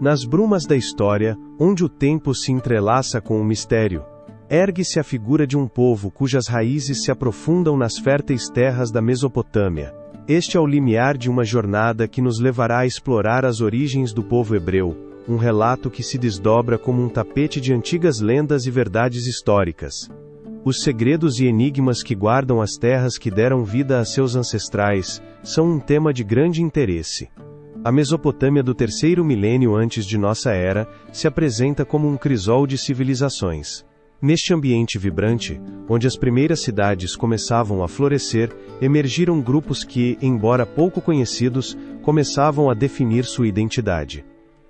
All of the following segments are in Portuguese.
Nas brumas da história, onde o tempo se entrelaça com o mistério, ergue-se a figura de um povo cujas raízes se aprofundam nas férteis terras da Mesopotâmia. Este é o limiar de uma jornada que nos levará a explorar as origens do povo hebreu, um relato que se desdobra como um tapete de antigas lendas e verdades históricas. Os segredos e enigmas que guardam as terras que deram vida a seus ancestrais são um tema de grande interesse. A Mesopotâmia do terceiro milênio antes de nossa era se apresenta como um crisol de civilizações. Neste ambiente vibrante, onde as primeiras cidades começavam a florescer, emergiram grupos que, embora pouco conhecidos, começavam a definir sua identidade.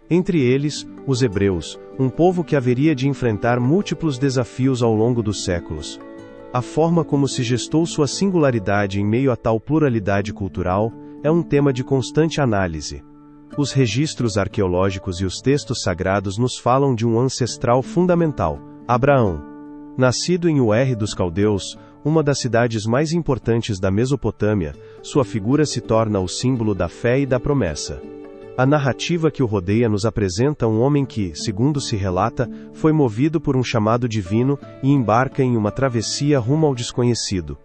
Entre eles, os hebreus, um povo que haveria de enfrentar múltiplos desafios ao longo dos séculos. A forma como se gestou sua singularidade em meio a tal pluralidade cultural é um tema de constante análise. Os registros arqueológicos e os textos sagrados nos falam de um ancestral fundamental, Abraão. Nascido em Ur dos Caldeus, uma das cidades mais importantes da Mesopotâmia, sua figura se torna o símbolo da fé e da promessa. A narrativa que o rodeia nos apresenta um homem que, segundo se relata, foi movido por um chamado divino e embarca em uma travessia rumo ao desconhecido.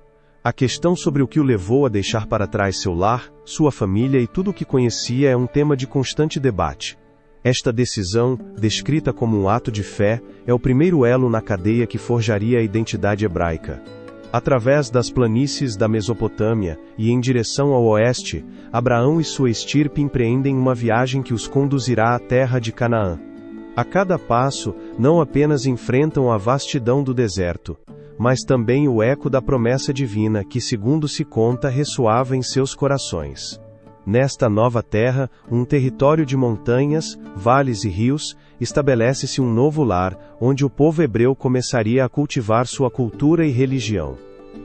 A questão sobre o que o levou a deixar para trás seu lar, sua família e tudo o que conhecia é um tema de constante debate. Esta decisão, descrita como um ato de fé, é o primeiro elo na cadeia que forjaria a identidade hebraica. Através das planícies da Mesopotâmia, e em direção ao oeste, Abraão e sua estirpe empreendem uma viagem que os conduzirá à terra de Canaã. A cada passo, não apenas enfrentam a vastidão do deserto, mas também o eco da promessa divina que, segundo se conta, ressoava em seus corações. Nesta nova terra, um território de montanhas, vales e rios, estabelece-se um novo lar, onde o povo hebreu começaria a cultivar sua cultura e religião.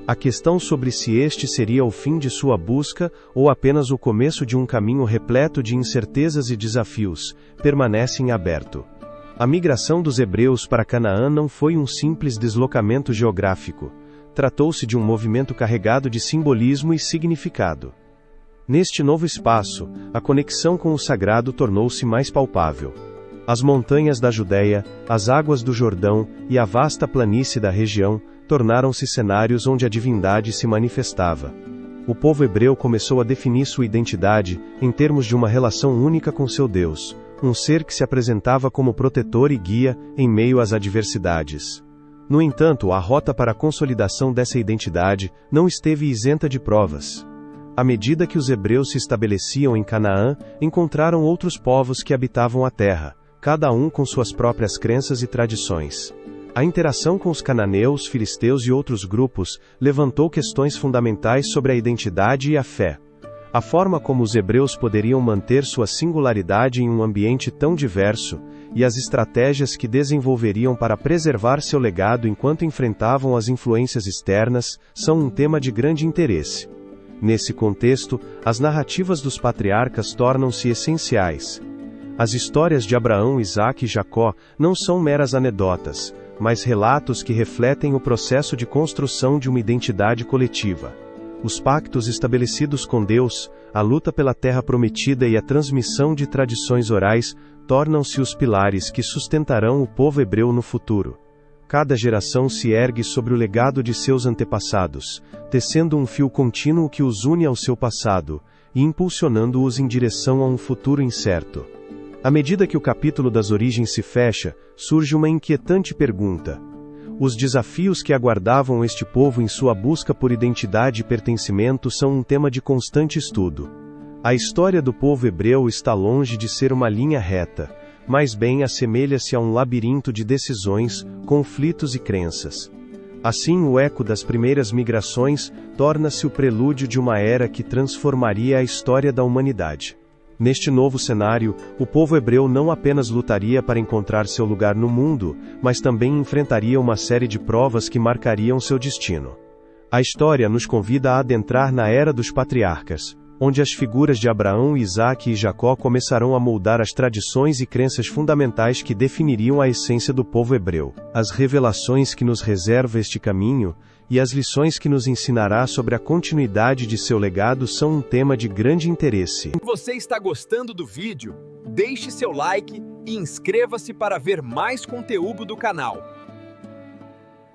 A questão sobre se este seria o fim de sua busca, ou apenas o começo de um caminho repleto de incertezas e desafios, permanece em aberto. A migração dos hebreus para Canaã não foi um simples deslocamento geográfico. Tratou-se de um movimento carregado de simbolismo e significado. Neste novo espaço, a conexão com o sagrado tornou-se mais palpável. As montanhas da Judéia, as águas do Jordão e a vasta planície da região tornaram-se cenários onde a divindade se manifestava. O povo hebreu começou a definir sua identidade em termos de uma relação única com seu Deus, um ser que se apresentava como protetor e guia em meio às adversidades. No entanto, a rota para a consolidação dessa identidade não esteve isenta de provas. À medida que os hebreus se estabeleciam em Canaã, encontraram outros povos que habitavam a terra, cada um com suas próprias crenças e tradições. A interação com os cananeus, filisteus e outros grupos levantou questões fundamentais sobre a identidade e a fé. A forma como os hebreus poderiam manter sua singularidade em um ambiente tão diverso, e as estratégias que desenvolveriam para preservar seu legado enquanto enfrentavam as influências externas, são um tema de grande interesse. Nesse contexto, as narrativas dos patriarcas tornam-se essenciais. As histórias de Abraão, Isaque e Jacó não são meras anedotas, mas relatos que refletem o processo de construção de uma identidade coletiva. Os pactos estabelecidos com Deus, a luta pela terra prometida e a transmissão de tradições orais tornam-se os pilares que sustentarão o povo hebreu no futuro. Cada geração se ergue sobre o legado de seus antepassados, tecendo um fio contínuo que os une ao seu passado, e impulsionando-os em direção a um futuro incerto. À medida que o capítulo das origens se fecha, surge uma inquietante pergunta. Os desafios que aguardavam este povo em sua busca por identidade e pertencimento são um tema de constante estudo. A história do povo hebreu está longe de ser uma linha reta, mas bem assemelha-se a um labirinto de decisões, conflitos e crenças. Assim, o eco das primeiras migrações torna-se o prelúdio de uma era que transformaria a história da humanidade. Neste novo cenário, o povo hebreu não apenas lutaria para encontrar seu lugar no mundo, mas também enfrentaria uma série de provas que marcariam seu destino. A história nos convida a adentrar na era dos patriarcas, onde as figuras de Abraão, Isaque e Jacó começarão a moldar as tradições e crenças fundamentais que definiriam a essência do povo hebreu. As revelações que nos reserva este caminho, e as lições que nos ensinará sobre a continuidade de seu legado são um tema de grande interesse. Se você está gostando do vídeo, deixe seu like e inscreva-se para ver mais conteúdo do canal.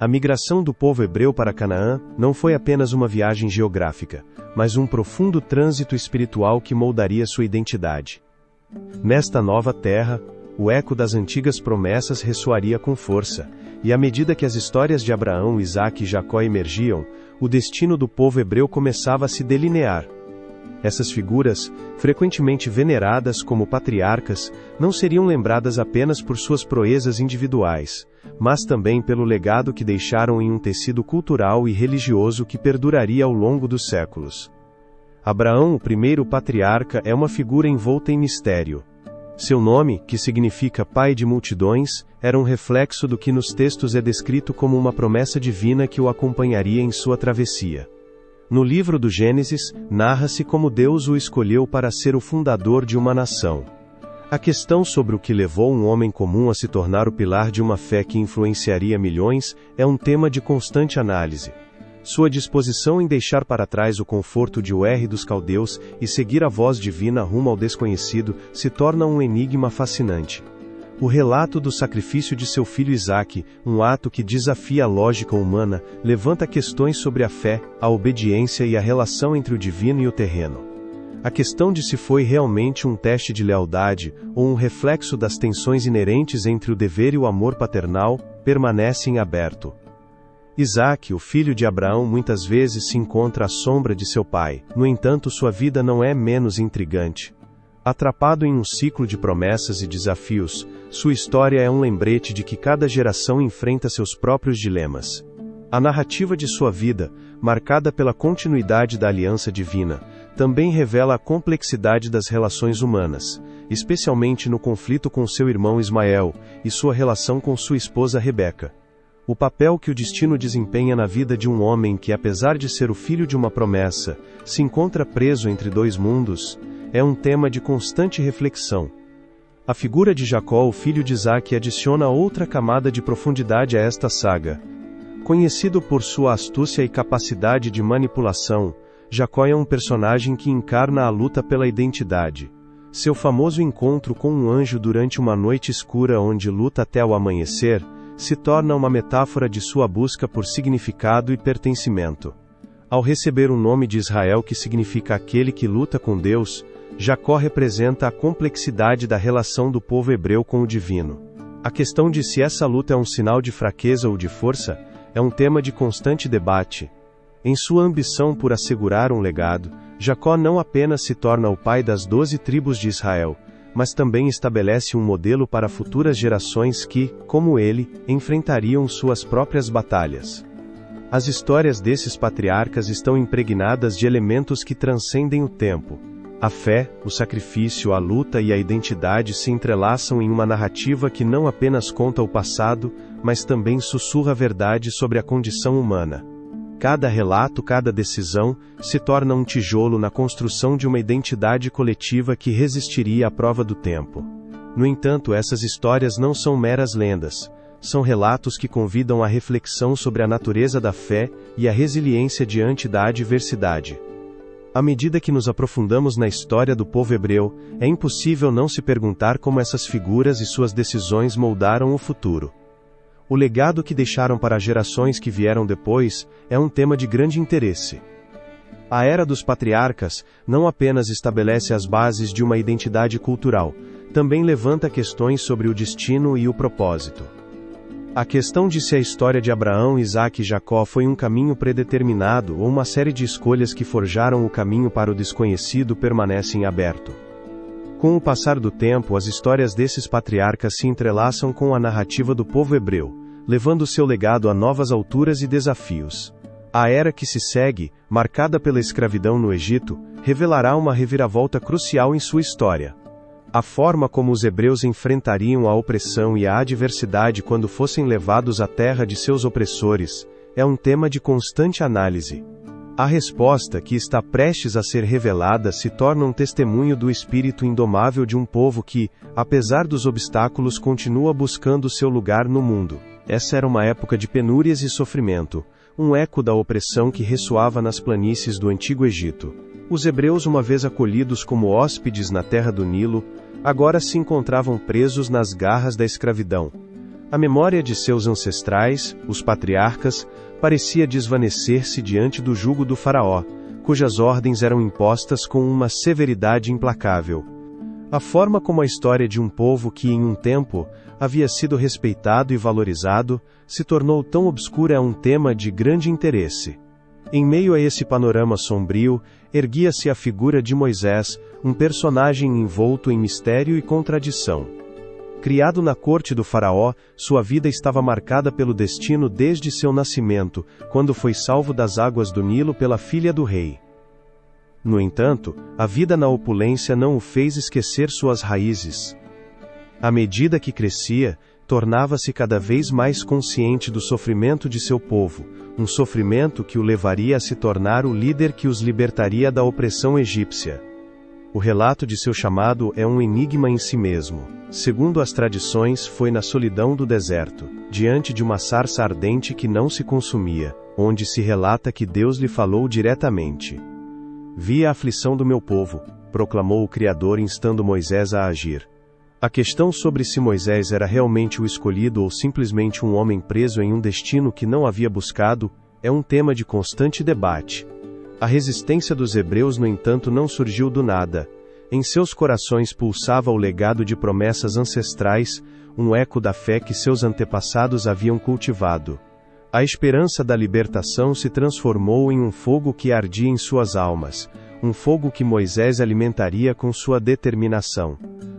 A migração do povo hebreu para Canaã não foi apenas uma viagem geográfica, mas um profundo trânsito espiritual que moldaria sua identidade. Nesta nova terra, o eco das antigas promessas ressoaria com força, e à medida que as histórias de Abraão, Isaque e Jacó emergiam, o destino do povo hebreu começava a se delinear. Essas figuras, frequentemente veneradas como patriarcas, não seriam lembradas apenas por suas proezas individuais, mas também pelo legado que deixaram em um tecido cultural e religioso que perduraria ao longo dos séculos. Abraão, o primeiro patriarca, é uma figura envolta em mistério. Seu nome, que significa pai de multidões, era um reflexo do que nos textos é descrito como uma promessa divina que o acompanharia em sua travessia. No livro do Gênesis, narra-se como Deus o escolheu para ser o fundador de uma nação. A questão sobre o que levou um homem comum a se tornar o pilar de uma fé que influenciaria milhões é um tema de constante análise. Sua disposição em deixar para trás o conforto de Ur dos Caldeus e seguir a voz divina rumo ao desconhecido se torna um enigma fascinante. O relato do sacrifício de seu filho Isaque, um ato que desafia a lógica humana, levanta questões sobre a fé, a obediência e a relação entre o divino e o terreno. A questão de se foi realmente um teste de lealdade, ou um reflexo das tensões inerentes entre o dever e o amor paternal, permanece em aberto. Isaque, o filho de Abraão, muitas vezes se encontra à sombra de seu pai, no entanto sua vida não é menos intrigante. Atrapado em um ciclo de promessas e desafios, sua história é um lembrete de que cada geração enfrenta seus próprios dilemas. A narrativa de sua vida, marcada pela continuidade da aliança divina, também revela a complexidade das relações humanas, especialmente no conflito com seu irmão Ismael e sua relação com sua esposa Rebeca. O papel que o destino desempenha na vida de um homem que, apesar de ser o filho de uma promessa, se encontra preso entre dois mundos, é um tema de constante reflexão. A figura de Jacó, o filho de Isaque, adiciona outra camada de profundidade a esta saga. Conhecido por sua astúcia e capacidade de manipulação, Jacó é um personagem que encarna a luta pela identidade. Seu famoso encontro com um anjo durante uma noite escura onde luta até o amanhecer, se torna uma metáfora de sua busca por significado e pertencimento. Ao receber o nome de Israel, que significa aquele que luta com Deus, Jacó representa a complexidade da relação do povo hebreu com o divino. A questão de se essa luta é um sinal de fraqueza ou de força, é um tema de constante debate. Em sua ambição por assegurar um legado, Jacó não apenas se torna o pai das 12 tribos de Israel, mas também estabelece um modelo para futuras gerações que, como ele, enfrentariam suas próprias batalhas. As histórias desses patriarcas estão impregnadas de elementos que transcendem o tempo. A fé, o sacrifício, a luta e a identidade se entrelaçam em uma narrativa que não apenas conta o passado, mas também sussurra a verdade sobre a condição humana. Cada relato, cada decisão, se torna um tijolo na construção de uma identidade coletiva que resistiria à prova do tempo. No entanto, essas histórias não são meras lendas. São relatos que convidam à reflexão sobre a natureza da fé e a resiliência diante da adversidade. À medida que nos aprofundamos na história do povo hebreu, é impossível não se perguntar como essas figuras e suas decisões moldaram o futuro. O legado que deixaram para as gerações que vieram depois é um tema de grande interesse. A era dos patriarcas não apenas estabelece as bases de uma identidade cultural, também levanta questões sobre o destino e o propósito. A questão de se a história de Abraão, Isaque e Jacó foi um caminho predeterminado ou uma série de escolhas que forjaram o caminho para o desconhecido permanece em aberto. Com o passar do tempo, as histórias desses patriarcas se entrelaçam com a narrativa do povo hebreu, levando seu legado a novas alturas e desafios. A era que se segue, marcada pela escravidão no Egito, revelará uma reviravolta crucial em sua história. A forma como os hebreus enfrentariam a opressão e a adversidade quando fossem levados à terra de seus opressores, é um tema de constante análise. A resposta, que está prestes a ser revelada, se torna um testemunho do espírito indomável de um povo que, apesar dos obstáculos, continua buscando seu lugar no mundo. Essa era uma época de penúrias e sofrimento, um eco da opressão que ressoava nas planícies do Antigo Egito. Os hebreus, uma vez acolhidos como hóspedes na terra do Nilo, agora se encontravam presos nas garras da escravidão. A memória de seus ancestrais, os patriarcas, parecia desvanecer-se diante do jugo do faraó, cujas ordens eram impostas com uma severidade implacável. A forma como a história de um povo que em um tempo havia sido respeitado e valorizado, se tornou tão obscura é um tema de grande interesse. Em meio a esse panorama sombrio, erguia-se a figura de Moisés, um personagem envolto em mistério e contradição. Criado na corte do faraó, sua vida estava marcada pelo destino desde seu nascimento, quando foi salvo das águas do Nilo pela filha do rei. No entanto, a vida na opulência não o fez esquecer suas raízes. À medida que crescia, tornava-se cada vez mais consciente do sofrimento de seu povo, um sofrimento que o levaria a se tornar o líder que os libertaria da opressão egípcia. O relato de seu chamado é um enigma em si mesmo. Segundo as tradições, foi na solidão do deserto, diante de uma sarça ardente que não se consumia, onde se relata que Deus lhe falou diretamente. Vi a aflição do meu povo, proclamou o Criador instando Moisés a agir. A questão sobre se Moisés era realmente o escolhido ou simplesmente um homem preso em um destino que não havia buscado, é um tema de constante debate. A resistência dos hebreus, no entanto, não surgiu do nada. Em seus corações pulsava o legado de promessas ancestrais, um eco da fé que seus antepassados haviam cultivado. A esperança da libertação se transformou em um fogo que ardia em suas almas, um fogo que Moisés alimentaria com sua determinação.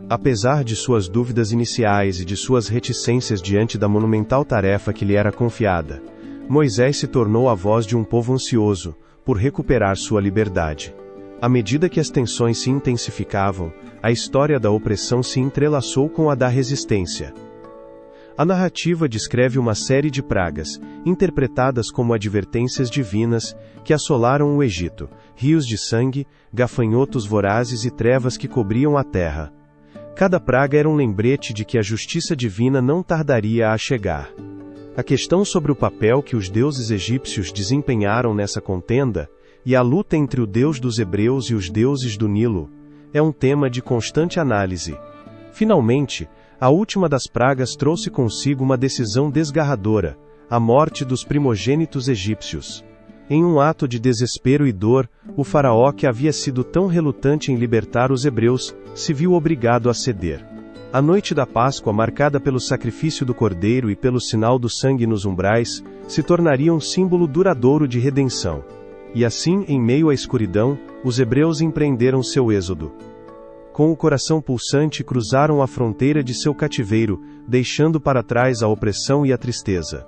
Apesar de suas dúvidas iniciais e de suas reticências diante da monumental tarefa que lhe era confiada, Moisés se tornou a voz de um povo ansioso por recuperar sua liberdade. À medida que as tensões se intensificavam, a história da opressão se entrelaçou com a da resistência. A narrativa descreve uma série de pragas, interpretadas como advertências divinas, que assolaram o Egito: rios de sangue, gafanhotos vorazes e trevas que cobriam a terra. Cada praga era um lembrete de que a justiça divina não tardaria a chegar. A questão sobre o papel que os deuses egípcios desempenharam nessa contenda, e a luta entre o Deus dos hebreus e os deuses do Nilo, é um tema de constante análise. Finalmente, a última das pragas trouxe consigo uma decisão desgarradora: a morte dos primogênitos egípcios. Em um ato de desespero e dor, o faraó, que havia sido tão relutante em libertar os hebreus, se viu obrigado a ceder. A noite da Páscoa, marcada pelo sacrifício do cordeiro e pelo sinal do sangue nos umbrais, se tornaria um símbolo duradouro de redenção. E assim, em meio à escuridão, os hebreus empreenderam seu êxodo. Com o coração pulsante, cruzaram a fronteira de seu cativeiro, deixando para trás a opressão e a tristeza.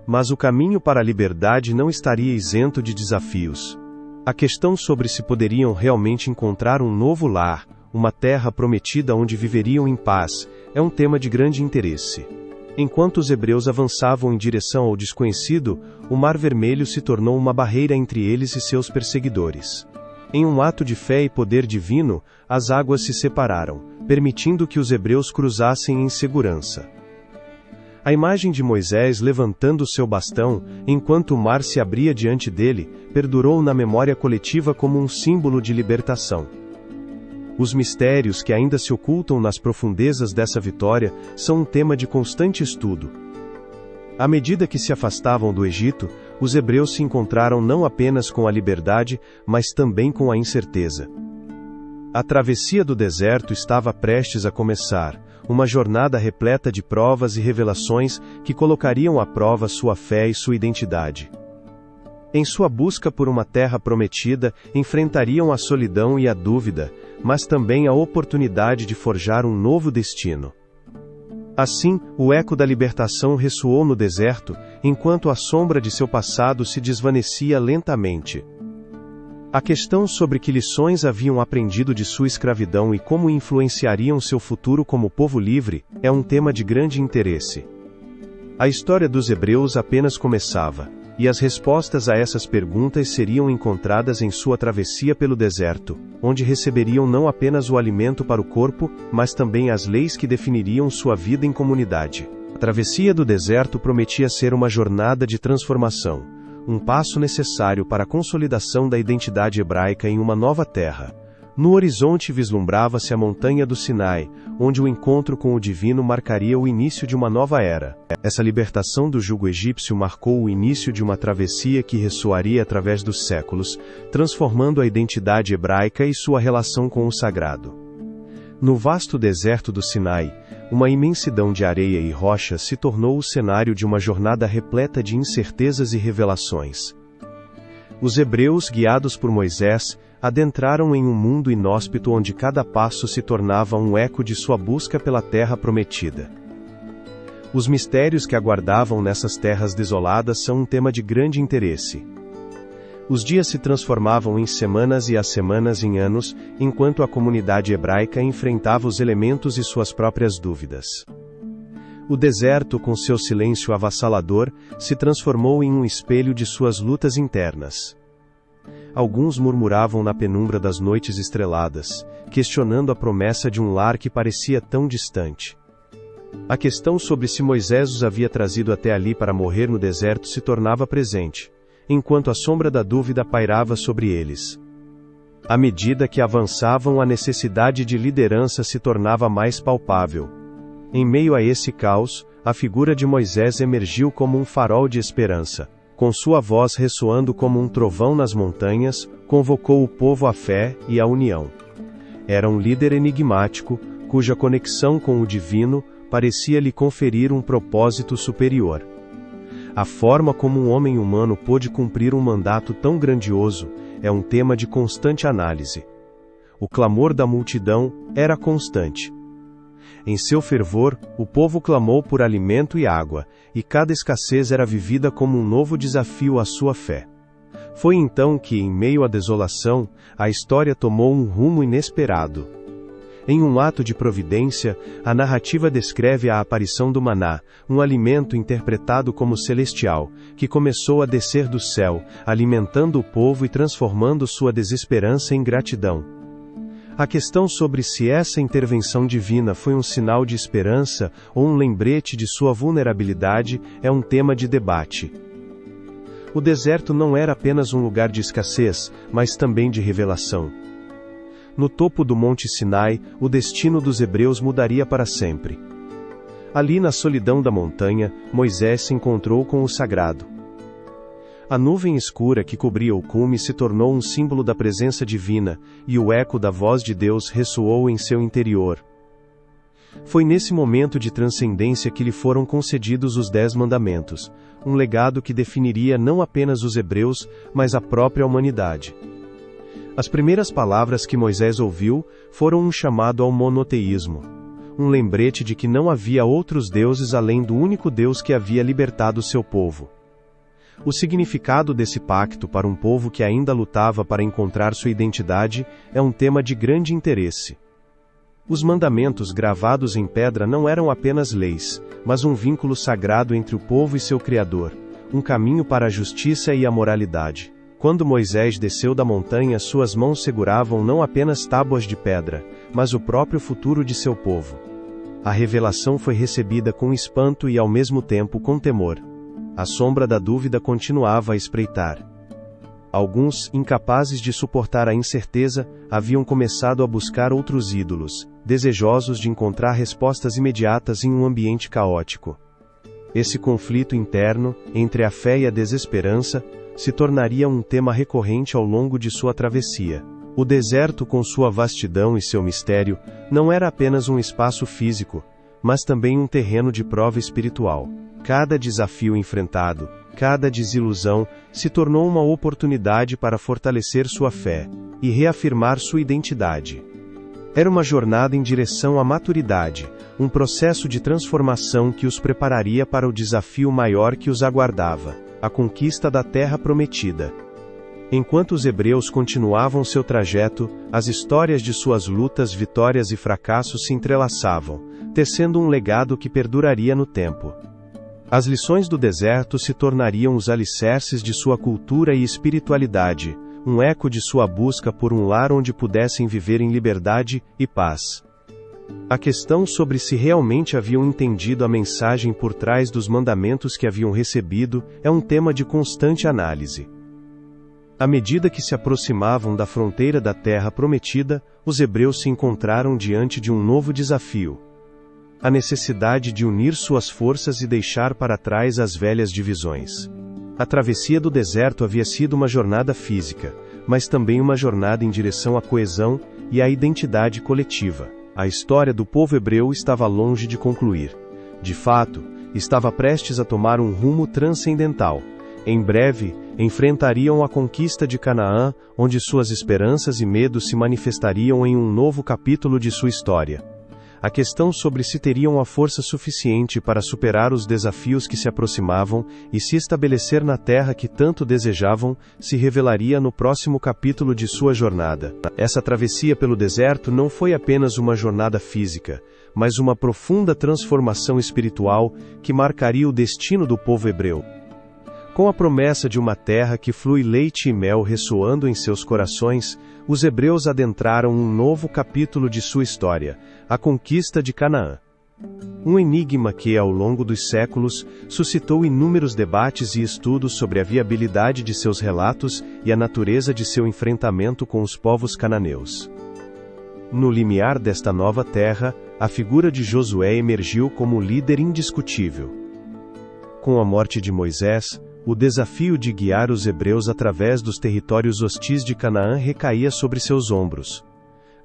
Mas o caminho para a liberdade não estaria isento de desafios. A questão sobre se poderiam realmente encontrar um novo lar, uma terra prometida onde viveriam em paz, é um tema de grande interesse. Enquanto os hebreus avançavam em direção ao desconhecido, o Mar Vermelho se tornou uma barreira entre eles e seus perseguidores. Em um ato de fé e poder divino, as águas se separaram, permitindo que os hebreus cruzassem em segurança. A imagem de Moisés levantando seu bastão, enquanto o mar se abria diante dele, perdurou na memória coletiva como um símbolo de libertação. Os mistérios que ainda se ocultam nas profundezas dessa vitória são um tema de constante estudo. À medida que se afastavam do Egito, os hebreus se encontraram não apenas com a liberdade, mas também com a incerteza. A travessia do deserto estava prestes a começar, uma jornada repleta de provas e revelações que colocariam à prova sua fé e sua identidade. Em sua busca por uma terra prometida, enfrentariam a solidão e a dúvida, mas também a oportunidade de forjar um novo destino. Assim, o eco da libertação ressoou no deserto, enquanto a sombra de seu passado se desvanecia lentamente. A questão sobre que lições haviam aprendido de sua escravidão e como influenciariam seu futuro como povo livre, é um tema de grande interesse. A história dos hebreus apenas começava, e as respostas a essas perguntas seriam encontradas em sua travessia pelo deserto, onde receberiam não apenas o alimento para o corpo, mas também as leis que definiriam sua vida em comunidade. A travessia do deserto prometia ser uma jornada de transformação, um passo necessário para a consolidação da identidade hebraica em uma nova terra, No horizonte vislumbrava-se a montanha do Sinai, onde o encontro com o divino marcaria o início de uma nova era. Essa libertação do jugo egípcio marcou o início de uma travessia que ressoaria através dos séculos, transformando a identidade hebraica e sua relação com o sagrado. No vasto deserto do Sinai, uma imensidão de areia e rochas se tornou o cenário de uma jornada repleta de incertezas e revelações. Os hebreus, guiados por Moisés, adentraram em um mundo inóspito onde cada passo se tornava um eco de sua busca pela terra prometida. Os mistérios que aguardavam nessas terras desoladas são um tema de grande interesse. Os dias se transformavam em semanas e as semanas em anos, enquanto a comunidade hebraica enfrentava os elementos e suas próprias dúvidas. O deserto, com seu silêncio avassalador, se transformou em um espelho de suas lutas internas. Alguns murmuravam na penumbra das noites estreladas, questionando a promessa de um lar que parecia tão distante. A questão sobre se Moisés os havia trazido até ali para morrer no deserto se tornava presente, enquanto a sombra da dúvida pairava sobre eles. À medida que avançavam, a necessidade de liderança se tornava mais palpável. Em meio a esse caos, a figura de Moisés emergiu como um farol de esperança. Com sua voz ressoando como um trovão nas montanhas, convocou o povo à fé e à união. Era um líder enigmático, cuja conexão com o divino parecia lhe conferir um propósito superior. A forma como um homem humano pôde cumprir um mandato tão grandioso é um tema de constante análise. O clamor da multidão era constante. Em seu fervor, o povo clamou por alimento e água, e cada escassez era vivida como um novo desafio à sua fé. Foi então que, em meio à desolação, a história tomou um rumo inesperado. Em um ato de providência, a narrativa descreve a aparição do maná, um alimento interpretado como celestial, que começou a descer do céu, alimentando o povo e transformando sua desesperança em gratidão. A questão sobre se essa intervenção divina foi um sinal de esperança ou um lembrete de sua vulnerabilidade é um tema de debate. O deserto não era apenas um lugar de escassez, mas também de revelação. No topo do Monte Sinai, o destino dos hebreus mudaria para sempre. Ali na solidão da montanha, Moisés se encontrou com o sagrado. A nuvem escura que cobria o cume se tornou um símbolo da presença divina, e o eco da voz de Deus ressoou em seu interior. Foi nesse momento de transcendência que lhe foram concedidos os 10 mandamentos, um legado que definiria não apenas os hebreus, mas a própria humanidade. As primeiras palavras que Moisés ouviu foram um chamado ao monoteísmo, um lembrete de que não havia outros deuses além do único Deus que havia libertado seu povo. O significado desse pacto para um povo que ainda lutava para encontrar sua identidade é um tema de grande interesse. Os mandamentos gravados em pedra não eram apenas leis, mas um vínculo sagrado entre o povo e seu Criador, um caminho para a justiça e a moralidade. Quando Moisés desceu da montanha, suas mãos seguravam não apenas tábuas de pedra, mas o próprio futuro de seu povo. A revelação foi recebida com espanto e ao mesmo tempo com temor. A sombra da dúvida continuava a espreitar. Alguns, incapazes de suportar a incerteza, haviam começado a buscar outros ídolos, desejosos de encontrar respostas imediatas em um ambiente caótico. Esse conflito interno, entre a fé e a desesperança, se tornaria um tema recorrente ao longo de sua travessia. O deserto, com sua vastidão e seu mistério, não era apenas um espaço físico, mas também um terreno de prova espiritual. Cada desafio enfrentado, cada desilusão, se tornou uma oportunidade para fortalecer sua fé e reafirmar sua identidade. Era uma jornada em direção à maturidade, um processo de transformação que os prepararia para o desafio maior que os aguardava, a conquista da Terra Prometida. Enquanto os hebreus continuavam seu trajeto, as histórias de suas lutas, vitórias e fracassos se entrelaçavam, tecendo um legado que perduraria no tempo. As lições do deserto se tornariam os alicerces de sua cultura e espiritualidade, um eco de sua busca por um lar onde pudessem viver em liberdade e paz. A questão sobre se realmente haviam entendido a mensagem por trás dos mandamentos que haviam recebido é um tema de constante análise. À medida que se aproximavam da fronteira da Terra Prometida, os hebreus se encontraram diante de um novo desafio: a necessidade de unir suas forças e deixar para trás as velhas divisões. A travessia do deserto havia sido uma jornada física, mas também uma jornada em direção à coesão e à identidade coletiva. A história do povo hebreu estava longe de concluir. De fato, estava prestes a tomar um rumo transcendental. Em breve, enfrentariam a conquista de Canaã, onde suas esperanças e medos se manifestariam em um novo capítulo de sua história. A questão sobre se teriam a força suficiente para superar os desafios que se aproximavam e se estabelecer na terra que tanto desejavam, se revelaria no próximo capítulo de sua jornada. Essa travessia pelo deserto não foi apenas uma jornada física, mas uma profunda transformação espiritual que marcaria o destino do povo hebreu. Com a promessa de uma terra que flui leite e mel ressoando em seus corações, os hebreus adentraram um novo capítulo de sua história, a conquista de Canaã. Um enigma que, ao longo dos séculos, suscitou inúmeros debates e estudos sobre a viabilidade de seus relatos e a natureza de seu enfrentamento com os povos cananeus. No limiar desta nova terra, a figura de Josué emergiu como líder indiscutível. Com a morte de Moisés, o desafio de guiar os hebreus através dos territórios hostis de Canaã recaía sobre seus ombros.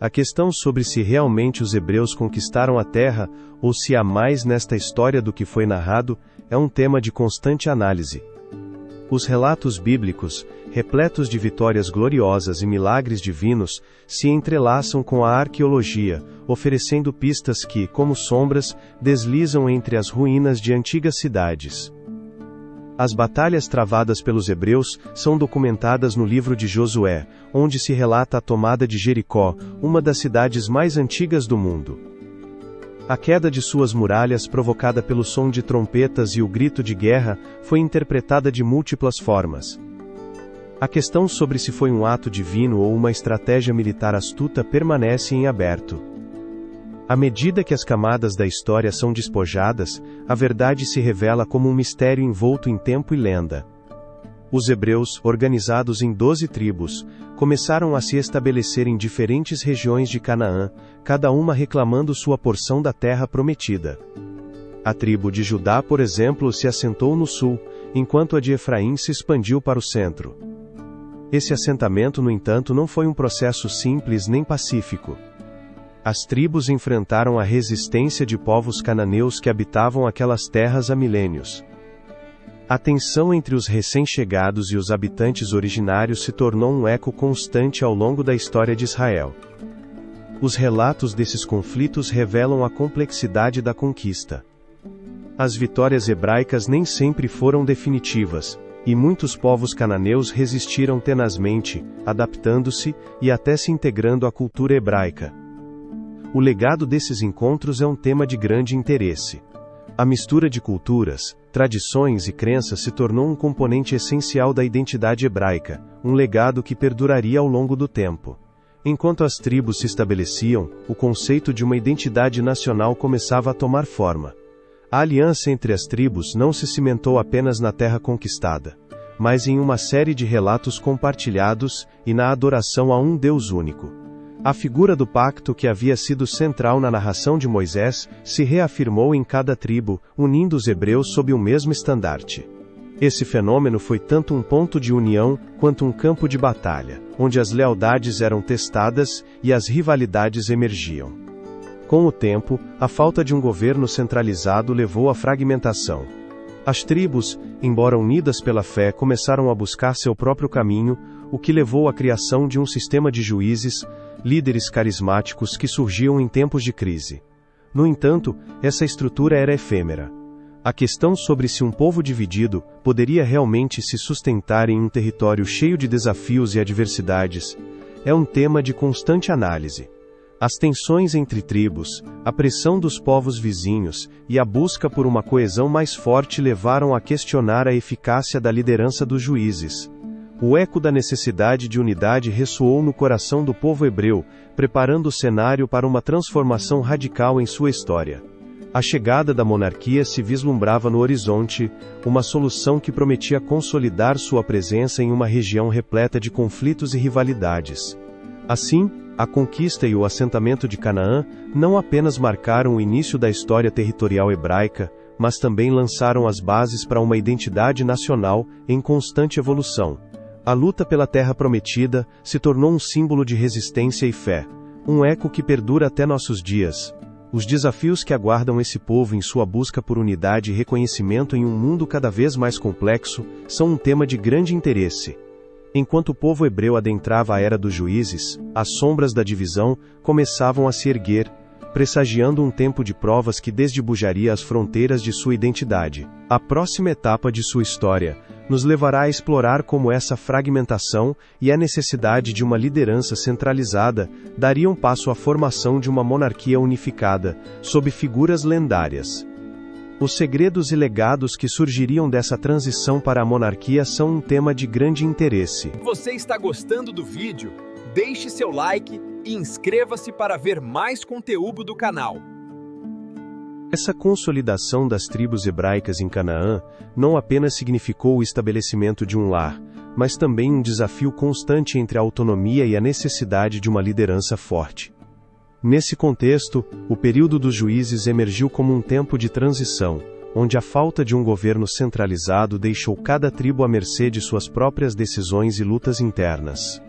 A questão sobre se realmente os hebreus conquistaram a terra, ou se há mais nesta história do que foi narrado, é um tema de constante análise. Os relatos bíblicos, repletos de vitórias gloriosas e milagres divinos, se entrelaçam com a arqueologia, oferecendo pistas que, como sombras, deslizam entre as ruínas de antigas cidades. As batalhas travadas pelos hebreus são documentadas no livro de Josué, onde se relata a tomada de Jericó, uma das cidades mais antigas do mundo. A queda de suas muralhas, provocada pelo som de trompetas e o grito de guerra, foi interpretada de múltiplas formas. A questão sobre se foi um ato divino ou uma estratégia militar astuta permanece em aberto. À medida que as camadas da história são despojadas, a verdade se revela como um mistério envolto em tempo e lenda. Os hebreus, organizados em 12 tribos, começaram a se estabelecer em diferentes regiões de Canaã, cada uma reclamando sua porção da terra prometida. A tribo de Judá, por exemplo, se assentou no sul, enquanto a de Efraim se expandiu para o centro. Esse assentamento, no entanto, não foi um processo simples nem pacífico. As tribos enfrentaram a resistência de povos cananeus que habitavam aquelas terras há milênios. A tensão entre os recém-chegados e os habitantes originários se tornou um eco constante ao longo da história de Israel. Os relatos desses conflitos revelam a complexidade da conquista. As vitórias hebraicas nem sempre foram definitivas, e muitos povos cananeus resistiram tenazmente, adaptando-se e até se integrando à cultura hebraica. O legado desses encontros é um tema de grande interesse. A mistura de culturas, tradições e crenças se tornou um componente essencial da identidade hebraica, um legado que perduraria ao longo do tempo. Enquanto as tribos se estabeleciam, o conceito de uma identidade nacional começava a tomar forma. A aliança entre as tribos não se cimentou apenas na terra conquistada, mas em uma série de relatos compartilhados e na adoração a um Deus único. A figura do pacto que havia sido central na narração de Moisés se reafirmou em cada tribo, unindo os hebreus sob o mesmo estandarte. Esse fenômeno foi tanto um ponto de união quanto um campo de batalha, onde as lealdades eram testadas e as rivalidades emergiam. Com o tempo, a falta de um governo centralizado levou à fragmentação. As tribos, embora unidas pela fé, começaram a buscar seu próprio caminho, o que levou à criação de um sistema de juízes, líderes carismáticos que surgiam em tempos de crise. No entanto, essa estrutura era efêmera. A questão sobre se um povo dividido poderia realmente se sustentar em um território cheio de desafios e adversidades é um tema de constante análise. As tensões entre tribos, a pressão dos povos vizinhos e a busca por uma coesão mais forte levaram a questionar a eficácia da liderança dos juízes. O eco da necessidade de unidade ressoou no coração do povo hebreu, preparando o cenário para uma transformação radical em sua história. A chegada da monarquia se vislumbrava no horizonte, uma solução que prometia consolidar sua presença em uma região repleta de conflitos e rivalidades. Assim, a conquista e o assentamento de Canaã não apenas marcaram o início da história territorial hebraica, mas também lançaram as bases para uma identidade nacional em constante evolução. A luta pela terra prometida se tornou um símbolo de resistência e fé, um eco que perdura até nossos dias. Os desafios que aguardam esse povo em sua busca por unidade e reconhecimento em um mundo cada vez mais complexo são um tema de grande interesse. Enquanto o povo hebreu adentrava a era dos juízes, as sombras da divisão começavam a se erguer, pressagiando um tempo de provas que desdibujaria as fronteiras de sua identidade. A próxima etapa de sua história nos levará a explorar como essa fragmentação e a necessidade de uma liderança centralizada dariam passo à formação de uma monarquia unificada, sob figuras lendárias. Os segredos e legados que surgiriam dessa transição para a monarquia são um tema de grande interesse. Você está gostando do vídeo? Deixe seu like e inscreva-se para ver mais conteúdo do canal. Essa consolidação das tribos hebraicas em Canaã não apenas significou o estabelecimento de um lar, mas também um desafio constante entre a autonomia e a necessidade de uma liderança forte. Nesse contexto, o período dos juízes emergiu como um tempo de transição, onde a falta de um governo centralizado deixou cada tribo à mercê de suas próprias decisões e lutas internas.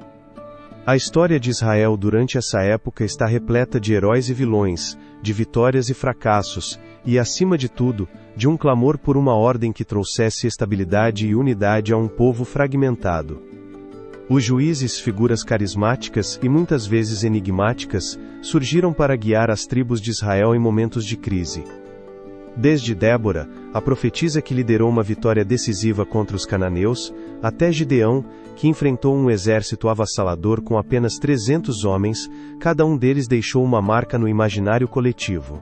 A história de Israel durante essa época está repleta de heróis e vilões, de vitórias e fracassos, e, acima de tudo, de um clamor por uma ordem que trouxesse estabilidade e unidade a um povo fragmentado. Os juízes, figuras carismáticas e muitas vezes enigmáticas, surgiram para guiar as tribos de Israel em momentos de crise. Desde Débora, a profetisa que liderou uma vitória decisiva contra os cananeus, até Gideão, que enfrentou um exército avassalador com apenas 300 homens, cada um deles deixou uma marca no imaginário coletivo.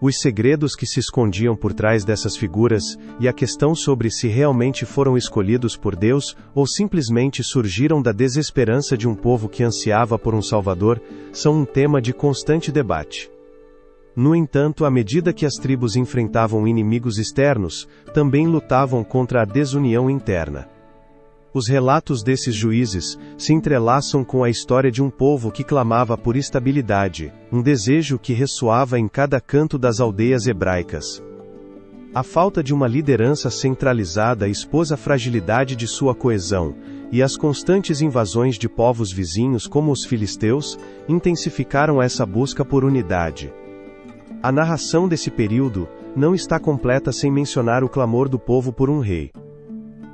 Os segredos que se escondiam por trás dessas figuras, e a questão sobre se realmente foram escolhidos por Deus, ou simplesmente surgiram da desesperança de um povo que ansiava por um Salvador, são um tema de constante debate. No entanto, à medida que as tribos enfrentavam inimigos externos, também lutavam contra a desunião interna. Os relatos desses juízes se entrelaçam com a história de um povo que clamava por estabilidade, um desejo que ressoava em cada canto das aldeias hebraicas. A falta de uma liderança centralizada expôs a fragilidade de sua coesão, e as constantes invasões de povos vizinhos como os filisteus intensificaram essa busca por unidade. A narração desse período não está completa sem mencionar o clamor do povo por um rei.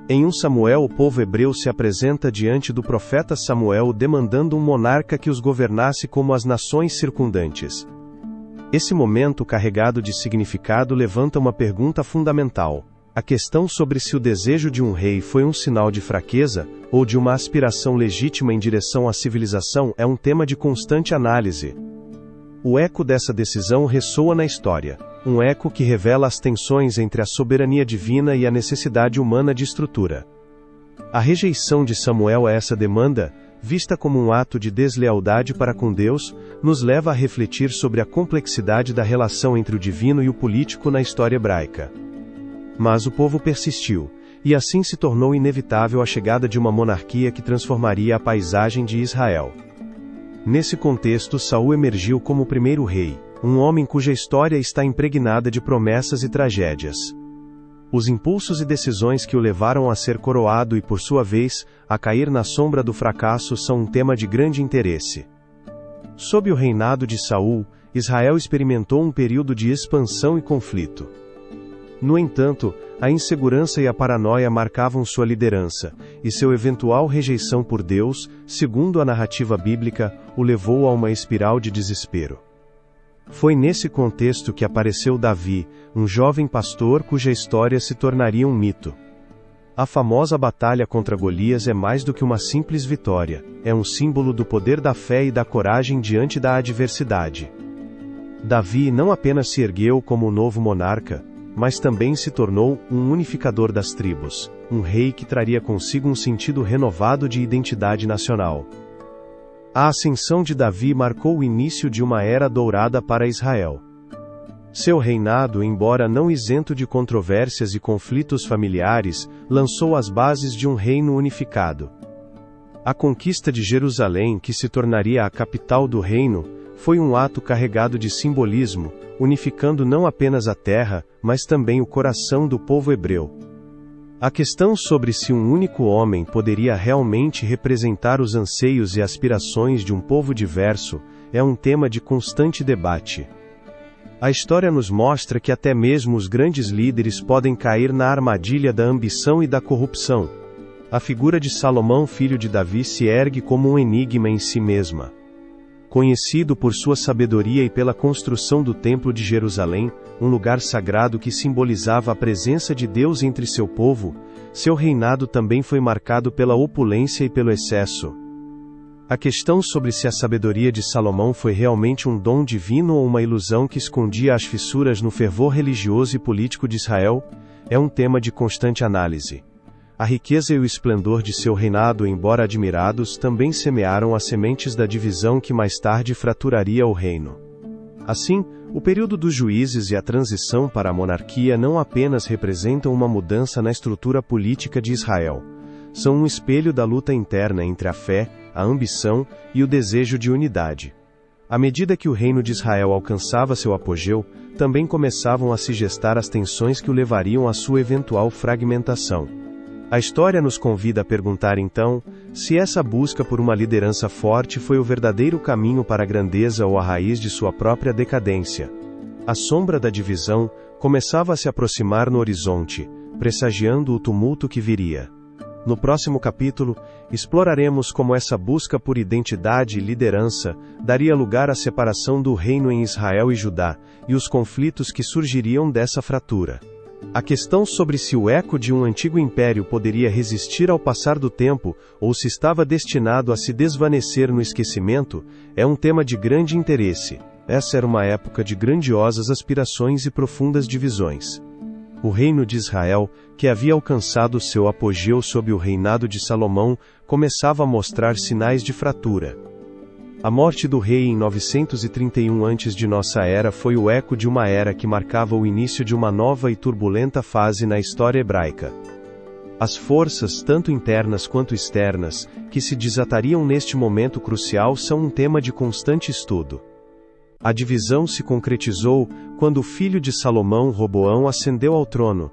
Em 1 Samuel, o povo hebreu se apresenta diante do profeta Samuel demandando um monarca que os governasse como as nações circundantes. Esse momento carregado de significado levanta uma pergunta fundamental. A questão sobre se o desejo de um rei foi um sinal de fraqueza, ou de uma aspiração legítima em direção à civilização, é um tema de constante análise. O eco dessa decisão ressoa na história, um eco que revela as tensões entre a soberania divina e a necessidade humana de estrutura. A rejeição de Samuel a essa demanda, vista como um ato de deslealdade para com Deus, nos leva a refletir sobre a complexidade da relação entre o divino e o político na história hebraica. Mas o povo persistiu, e assim se tornou inevitável a chegada de uma monarquia que transformaria a paisagem de Israel. Nesse contexto, Saul emergiu como o primeiro rei, um homem cuja história está impregnada de promessas e tragédias. Os impulsos e decisões que o levaram a ser coroado e, por sua vez, a cair na sombra do fracasso são um tema de grande interesse. Sob o reinado de Saul, Israel experimentou um período de expansão e conflito. No entanto, a insegurança e a paranoia marcavam sua liderança, e seu eventual rejeição por Deus, segundo a narrativa bíblica, o levou a uma espiral de desespero. Foi nesse contexto que apareceu Davi, um jovem pastor cuja história se tornaria um mito. A famosa batalha contra Golias é mais do que uma simples vitória, é um símbolo do poder da fé e da coragem diante da adversidade. Davi não apenas se ergueu como o novo monarca, mas também se tornou um unificador das tribos, um rei que traria consigo um sentido renovado de identidade nacional. A ascensão de Davi marcou o início de uma era dourada para Israel. Seu reinado, embora não isento de controvérsias e conflitos familiares, lançou as bases de um reino unificado. A conquista de Jerusalém, que se tornaria a capital do reino, foi um ato carregado de simbolismo, unificando não apenas a terra, mas também o coração do povo hebreu. A questão sobre se um único homem poderia realmente representar os anseios e aspirações de um povo diverso é um tema de constante debate. A história nos mostra que até mesmo os grandes líderes podem cair na armadilha da ambição e da corrupção. A figura de Salomão, filho de Davi, se ergue como um enigma em si mesma. Conhecido por sua sabedoria e pela construção do Templo de Jerusalém, um lugar sagrado que simbolizava a presença de Deus entre seu povo, seu reinado também foi marcado pela opulência e pelo excesso. A questão sobre se a sabedoria de Salomão foi realmente um dom divino ou uma ilusão que escondia as fissuras no fervor religioso e político de Israel, é um tema de constante análise. A riqueza e o esplendor de seu reinado, embora admirados, também semearam as sementes da divisão que mais tarde fraturaria o reino. Assim, o período dos juízes e a transição para a monarquia não apenas representam uma mudança na estrutura política de Israel. São um espelho da luta interna entre a fé, a ambição e o desejo de unidade. À medida que o reino de Israel alcançava seu apogeu, também começavam a se gestar as tensões que o levariam à sua eventual fragmentação. A história nos convida a perguntar então, se essa busca por uma liderança forte foi o verdadeiro caminho para a grandeza ou a raiz de sua própria decadência. A sombra da divisão começava a se aproximar no horizonte, pressagiando o tumulto que viria. No próximo capítulo, exploraremos como essa busca por identidade e liderança daria lugar à separação do reino em Israel e Judá, e os conflitos que surgiriam dessa fratura. A questão sobre se o eco de um antigo império poderia resistir ao passar do tempo, ou se estava destinado a se desvanecer no esquecimento, é um tema de grande interesse. Essa era uma época de grandiosas aspirações e profundas divisões. O reino de Israel, que havia alcançado seu apogeu sob o reinado de Salomão, começava a mostrar sinais de fratura. A morte do rei em 931 antes de nossa era foi o eco de uma era que marcava o início de uma nova e turbulenta fase na história hebraica. As forças, tanto internas quanto externas, que se desatariam neste momento crucial são um tema de constante estudo. A divisão se concretizou quando o filho de Salomão, Roboão, ascendeu ao trono.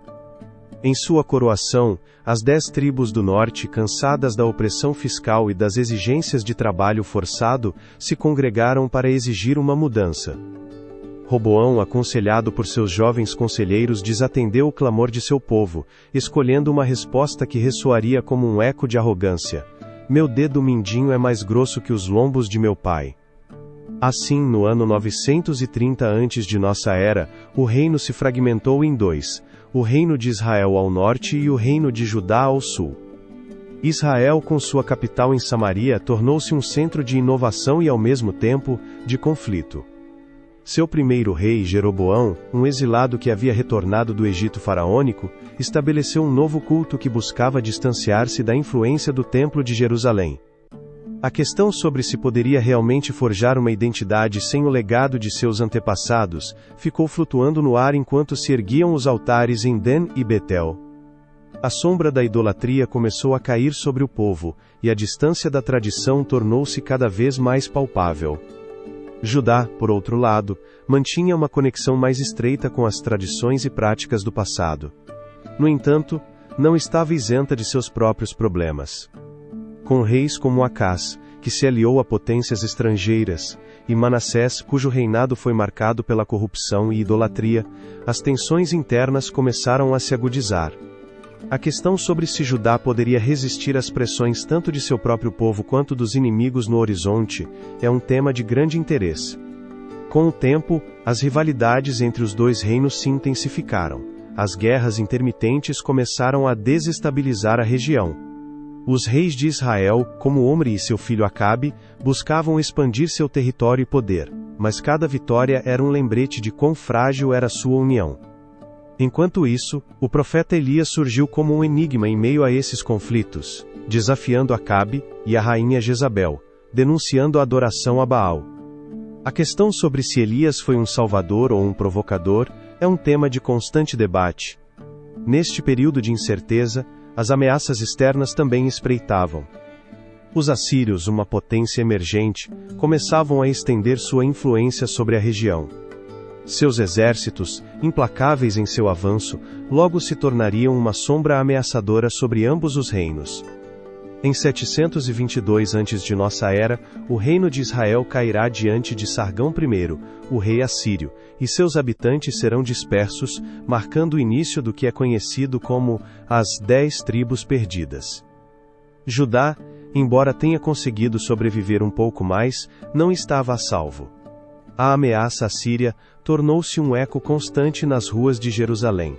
Em sua coroação, as 10 tribos do norte, cansadas da opressão fiscal e das exigências de trabalho forçado, se congregaram para exigir uma mudança. Roboão, aconselhado por seus jovens conselheiros, desatendeu o clamor de seu povo, escolhendo uma resposta que ressoaria como um eco de arrogância: "Meu dedo mindinho é mais grosso que os lombos de meu pai." Assim, no ano 930 antes de nossa era, o reino se fragmentou em dois: o reino de Israel ao norte e o reino de Judá ao sul. Israel, com sua capital em Samaria, tornou-se um centro de inovação e, ao mesmo tempo, de conflito. Seu primeiro rei, Jeroboão, um exilado que havia retornado do Egito faraônico, estabeleceu um novo culto que buscava distanciar-se da influência do Templo de Jerusalém. A questão sobre se poderia realmente forjar uma identidade sem o legado de seus antepassados, ficou flutuando no ar enquanto se erguiam os altares em Dan e Betel. A sombra da idolatria começou a cair sobre o povo, e a distância da tradição tornou-se cada vez mais palpável. Judá, por outro lado, mantinha uma conexão mais estreita com as tradições e práticas do passado. No entanto, não estava isenta de seus próprios problemas. Com reis como Acás, que se aliou a potências estrangeiras, e Manassés, cujo reinado foi marcado pela corrupção e idolatria, as tensões internas começaram a se agudizar. A questão sobre se Judá poderia resistir às pressões tanto de seu próprio povo quanto dos inimigos no horizonte é um tema de grande interesse. Com o tempo, as rivalidades entre os dois reinos se intensificaram. As guerras intermitentes começaram a desestabilizar a região. Os reis de Israel, como Omri e seu filho Acabe, buscavam expandir seu território e poder, mas cada vitória era um lembrete de quão frágil era sua união. Enquanto isso, o profeta Elias surgiu como um enigma em meio a esses conflitos, desafiando Acabe e a rainha Jezabel, denunciando a adoração a Baal. A questão sobre se Elias foi um salvador ou um provocador é um tema de constante debate. Neste período de incerteza, as ameaças externas também espreitavam. Os assírios, uma potência emergente, começavam a estender sua influência sobre a região. Seus exércitos, implacáveis em seu avanço, logo se tornariam uma sombra ameaçadora sobre ambos os reinos. Em 722 a.C., o reino de Israel cairá diante de Sargão I, o rei assírio, e seus habitantes serão dispersos, marcando o início do que é conhecido como as 10 tribos perdidas. Judá, embora tenha conseguido sobreviver um pouco mais, não estava a salvo. A ameaça assíria tornou-se um eco constante nas ruas de Jerusalém.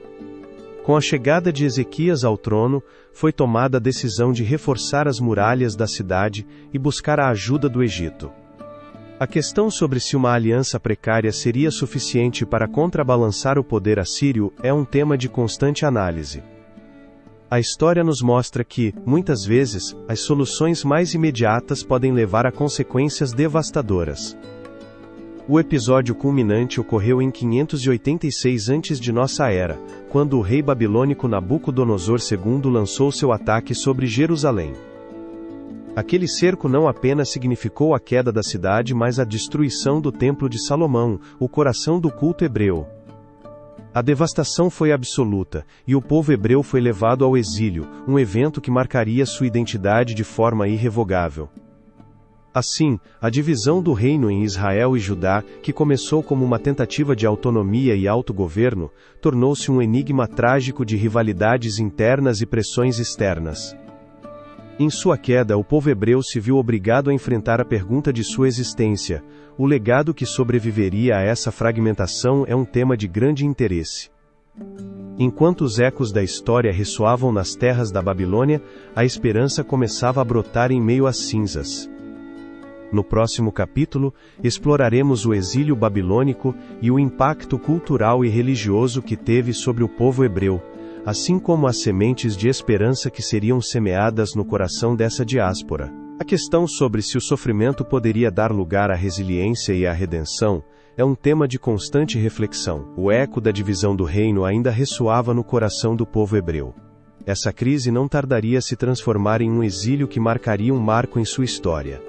Com a chegada de Ezequias ao trono, foi tomada a decisão de reforçar as muralhas da cidade e buscar a ajuda do Egito. A questão sobre se uma aliança precária seria suficiente para contrabalançar o poder assírio é um tema de constante análise. A história nos mostra que, muitas vezes, as soluções mais imediatas podem levar a consequências devastadoras. O episódio culminante ocorreu em 586 a.C. de nossa era, quando o rei babilônico Nabucodonosor II lançou seu ataque sobre Jerusalém. Aquele cerco não apenas significou a queda da cidade, mas a destruição do Templo de Salomão, o coração do culto hebreu. A devastação foi absoluta, e o povo hebreu foi levado ao exílio, um evento que marcaria sua identidade de forma irrevogável. Assim, a divisão do reino em Israel e Judá, que começou como uma tentativa de autonomia e autogoverno, tornou-se um enigma trágico de rivalidades internas e pressões externas. Em sua queda, o povo hebreu se viu obrigado a enfrentar a pergunta de sua existência. O legado que sobreviveria a essa fragmentação é um tema de grande interesse. Enquanto os ecos da história ressoavam nas terras da Babilônia, a esperança começava a brotar em meio às cinzas. No próximo capítulo, exploraremos o exílio babilônico e o impacto cultural e religioso que teve sobre o povo hebreu, assim como as sementes de esperança que seriam semeadas no coração dessa diáspora. A questão sobre se o sofrimento poderia dar lugar à resiliência e à redenção é um tema de constante reflexão. O eco da divisão do reino ainda ressoava no coração do povo hebreu. Essa crise não tardaria a se transformar em um exílio que marcaria um marco em sua história.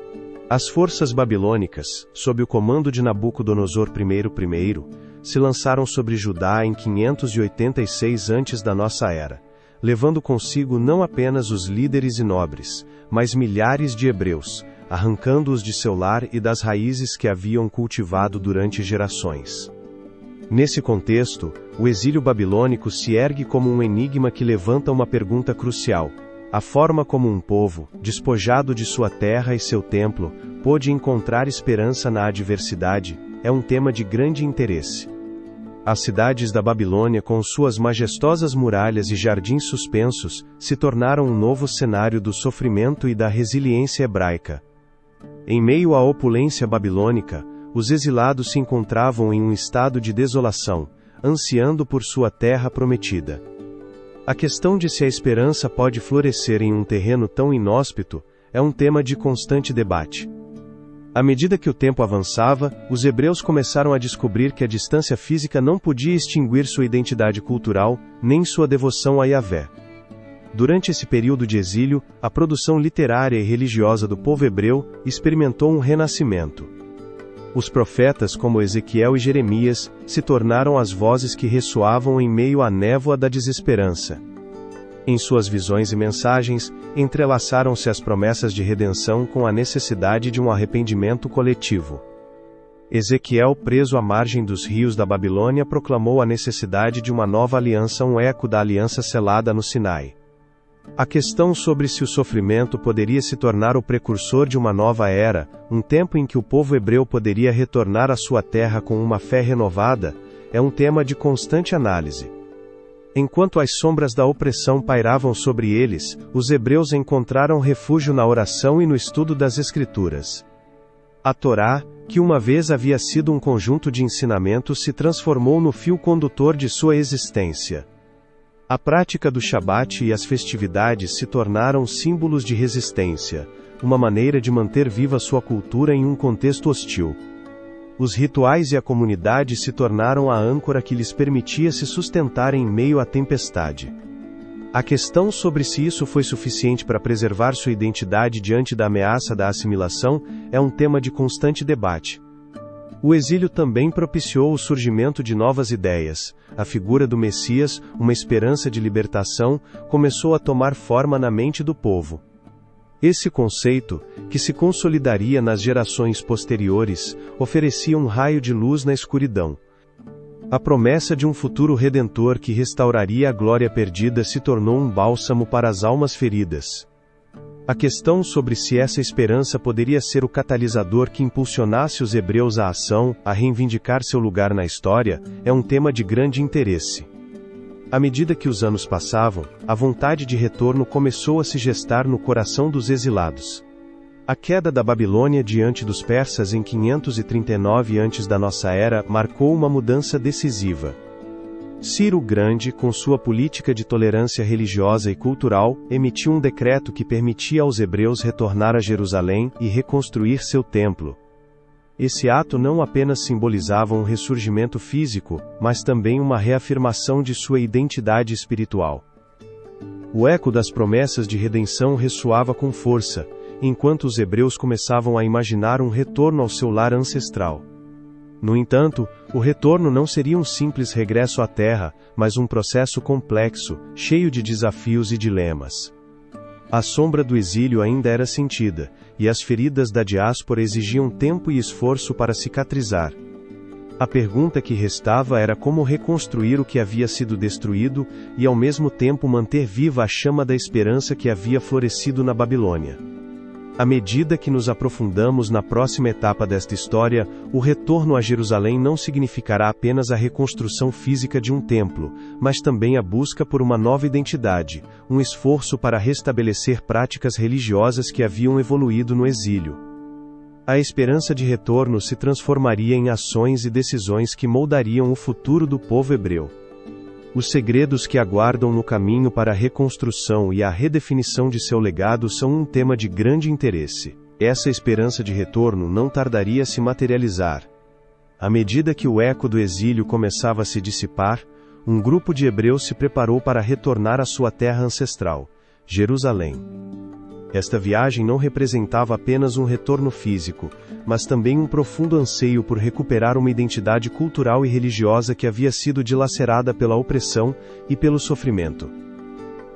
As forças babilônicas, sob o comando de Nabucodonosor I, se lançaram sobre Judá em 586 antes da nossa era, levando consigo não apenas os líderes e nobres, mas milhares de hebreus, arrancando-os de seu lar e das raízes que haviam cultivado durante gerações. Nesse contexto, o exílio babilônico se ergue como um enigma que levanta uma pergunta crucial. A forma como um povo, despojado de sua terra e seu templo, pôde encontrar esperança na adversidade, é um tema de grande interesse. As cidades da Babilônia, com suas majestosas muralhas e jardins suspensos, se tornaram um novo cenário do sofrimento e da resiliência hebraica. Em meio à opulência babilônica, os exilados se encontravam em um estado de desolação, ansiando por sua terra prometida. A questão de se a esperança pode florescer em um terreno tão inóspito é um tema de constante debate. À medida que o tempo avançava, os hebreus começaram a descobrir que a distância física não podia extinguir sua identidade cultural, nem sua devoção a Yahvé. Durante esse período de exílio, a produção literária e religiosa do povo hebreu experimentou um renascimento. Os profetas como Ezequiel e Jeremias se tornaram as vozes que ressoavam em meio à névoa da desesperança. Em suas visões e mensagens, entrelaçaram-se as promessas de redenção com a necessidade de um arrependimento coletivo. Ezequiel, preso à margem dos rios da Babilônia, proclamou a necessidade de uma nova aliança, um eco da aliança selada no Sinai. A questão sobre se o sofrimento poderia se tornar o precursor de uma nova era, um tempo em que o povo hebreu poderia retornar à sua terra com uma fé renovada, é um tema de constante análise. Enquanto as sombras da opressão pairavam sobre eles, os hebreus encontraram refúgio na oração e no estudo das Escrituras. A Torá, que uma vez havia sido um conjunto de ensinamentos, se transformou no fio condutor de sua existência. A prática do Shabat e as festividades se tornaram símbolos de resistência, uma maneira de manter viva sua cultura em um contexto hostil. Os rituais e a comunidade se tornaram a âncora que lhes permitia se sustentar em meio à tempestade. A questão sobre se isso foi suficiente para preservar sua identidade diante da ameaça da assimilação é um tema de constante debate. O exílio também propiciou o surgimento de novas ideias. A figura do Messias, uma esperança de libertação, começou a tomar forma na mente do povo. Esse conceito, que se consolidaria nas gerações posteriores, oferecia um raio de luz na escuridão. A promessa de um futuro redentor que restauraria a glória perdida se tornou um bálsamo para as almas feridas. A questão sobre se essa esperança poderia ser o catalisador que impulsionasse os hebreus à ação, a reivindicar seu lugar na história, é um tema de grande interesse. À medida que os anos passavam, a vontade de retorno começou a se gestar no coração dos exilados. A queda da Babilônia diante dos persas em 539 a.C. da nossa era marcou uma mudança decisiva. Ciro o Grande, com sua política de tolerância religiosa e cultural, emitiu um decreto que permitia aos hebreus retornar a Jerusalém e reconstruir seu templo. Esse ato não apenas simbolizava um ressurgimento físico, mas também uma reafirmação de sua identidade espiritual. O eco das promessas de redenção ressoava com força, enquanto os hebreus começavam a imaginar um retorno ao seu lar ancestral. No entanto, o retorno não seria um simples regresso à terra, mas um processo complexo, cheio de desafios e dilemas. A sombra do exílio ainda era sentida, e as feridas da diáspora exigiam tempo e esforço para cicatrizar. A pergunta que restava era como reconstruir o que havia sido destruído e ao mesmo tempo manter viva a chama da esperança que havia florescido na Babilônia. À medida que nos aprofundamos na próxima etapa desta história, o retorno a Jerusalém não significará apenas a reconstrução física de um templo, mas também a busca por uma nova identidade, um esforço para restabelecer práticas religiosas que haviam evoluído no exílio. A esperança de retorno se transformaria em ações e decisões que moldariam o futuro do povo hebreu. Os segredos que aguardam no caminho para a reconstrução e a redefinição de seu legado são um tema de grande interesse. Essa esperança de retorno não tardaria a se materializar. À medida que o eco do exílio começava a se dissipar, um grupo de hebreus se preparou para retornar à sua terra ancestral, Jerusalém. Esta viagem não representava apenas um retorno físico, mas também um profundo anseio por recuperar uma identidade cultural e religiosa que havia sido dilacerada pela opressão e pelo sofrimento.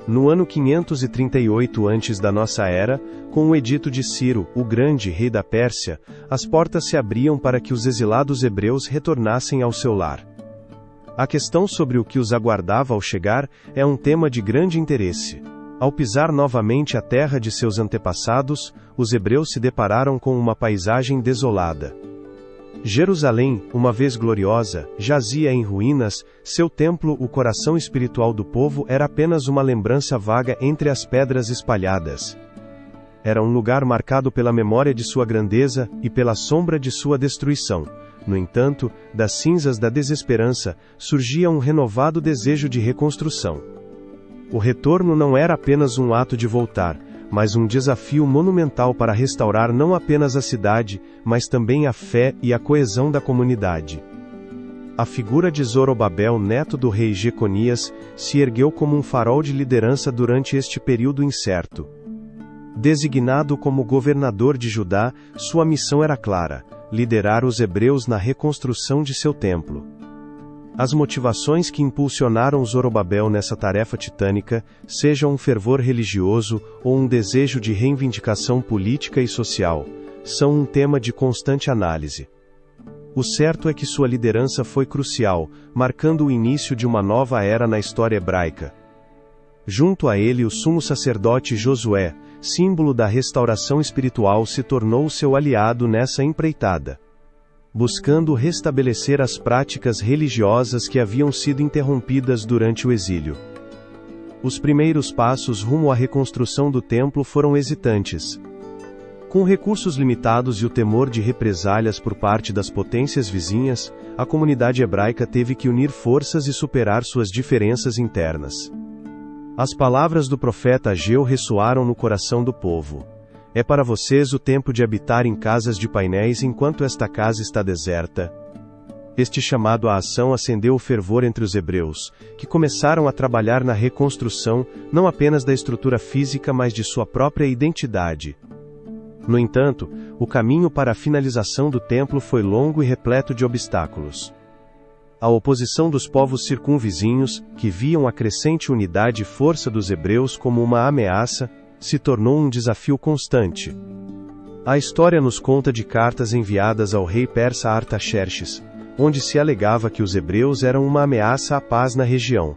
No ano 538 antes da nossa era, com o edito de Ciro, o Grande, rei da Pérsia, as portas se abriam para que os exilados hebreus retornassem ao seu lar. A questão sobre o que os aguardava ao chegar é um tema de grande interesse. Ao pisar novamente a terra de seus antepassados, os hebreus se depararam com uma paisagem desolada. Jerusalém, uma vez gloriosa, jazia em ruínas, seu templo, o coração espiritual do povo, era apenas uma lembrança vaga entre as pedras espalhadas. Era um lugar marcado pela memória de sua grandeza e pela sombra de sua destruição. No entanto, das cinzas da desesperança, surgia um renovado desejo de reconstrução. O retorno não era apenas um ato de voltar, mas um desafio monumental para restaurar não apenas a cidade, mas também a fé e a coesão da comunidade. A figura de Zorobabel, neto do rei Jeconias, se ergueu como um farol de liderança durante este período incerto. Designado como governador de Judá, sua missão era clara: liderar os hebreus na reconstrução de seu templo. As motivações que impulsionaram Zorobabel nessa tarefa titânica, seja um fervor religioso ou um desejo de reivindicação política e social, são um tema de constante análise. O certo é que sua liderança foi crucial, marcando o início de uma nova era na história hebraica. Junto a ele, o sumo sacerdote Josué, símbolo da restauração espiritual, se tornou seu aliado nessa empreitada, buscando restabelecer as práticas religiosas que haviam sido interrompidas durante o exílio. Os primeiros passos rumo à reconstrução do templo foram hesitantes. Com recursos limitados e o temor de represálias por parte das potências vizinhas, a comunidade hebraica teve que unir forças e superar suas diferenças internas. As palavras do profeta Ageu ressoaram no coração do povo: É para vocês o tempo de habitar em casas de painéis enquanto esta casa está deserta. Este chamado à ação acendeu o fervor entre os hebreus, que começaram a trabalhar na reconstrução, não apenas da estrutura física mas de sua própria identidade. No entanto, o caminho para a finalização do templo foi longo e repleto de obstáculos. A oposição dos povos circunvizinhos, que viam a crescente unidade e força dos hebreus como uma ameaça, se tornou um desafio constante. A história nos conta de cartas enviadas ao rei persa Artaxerxes, onde se alegava que os hebreus eram uma ameaça à paz na região.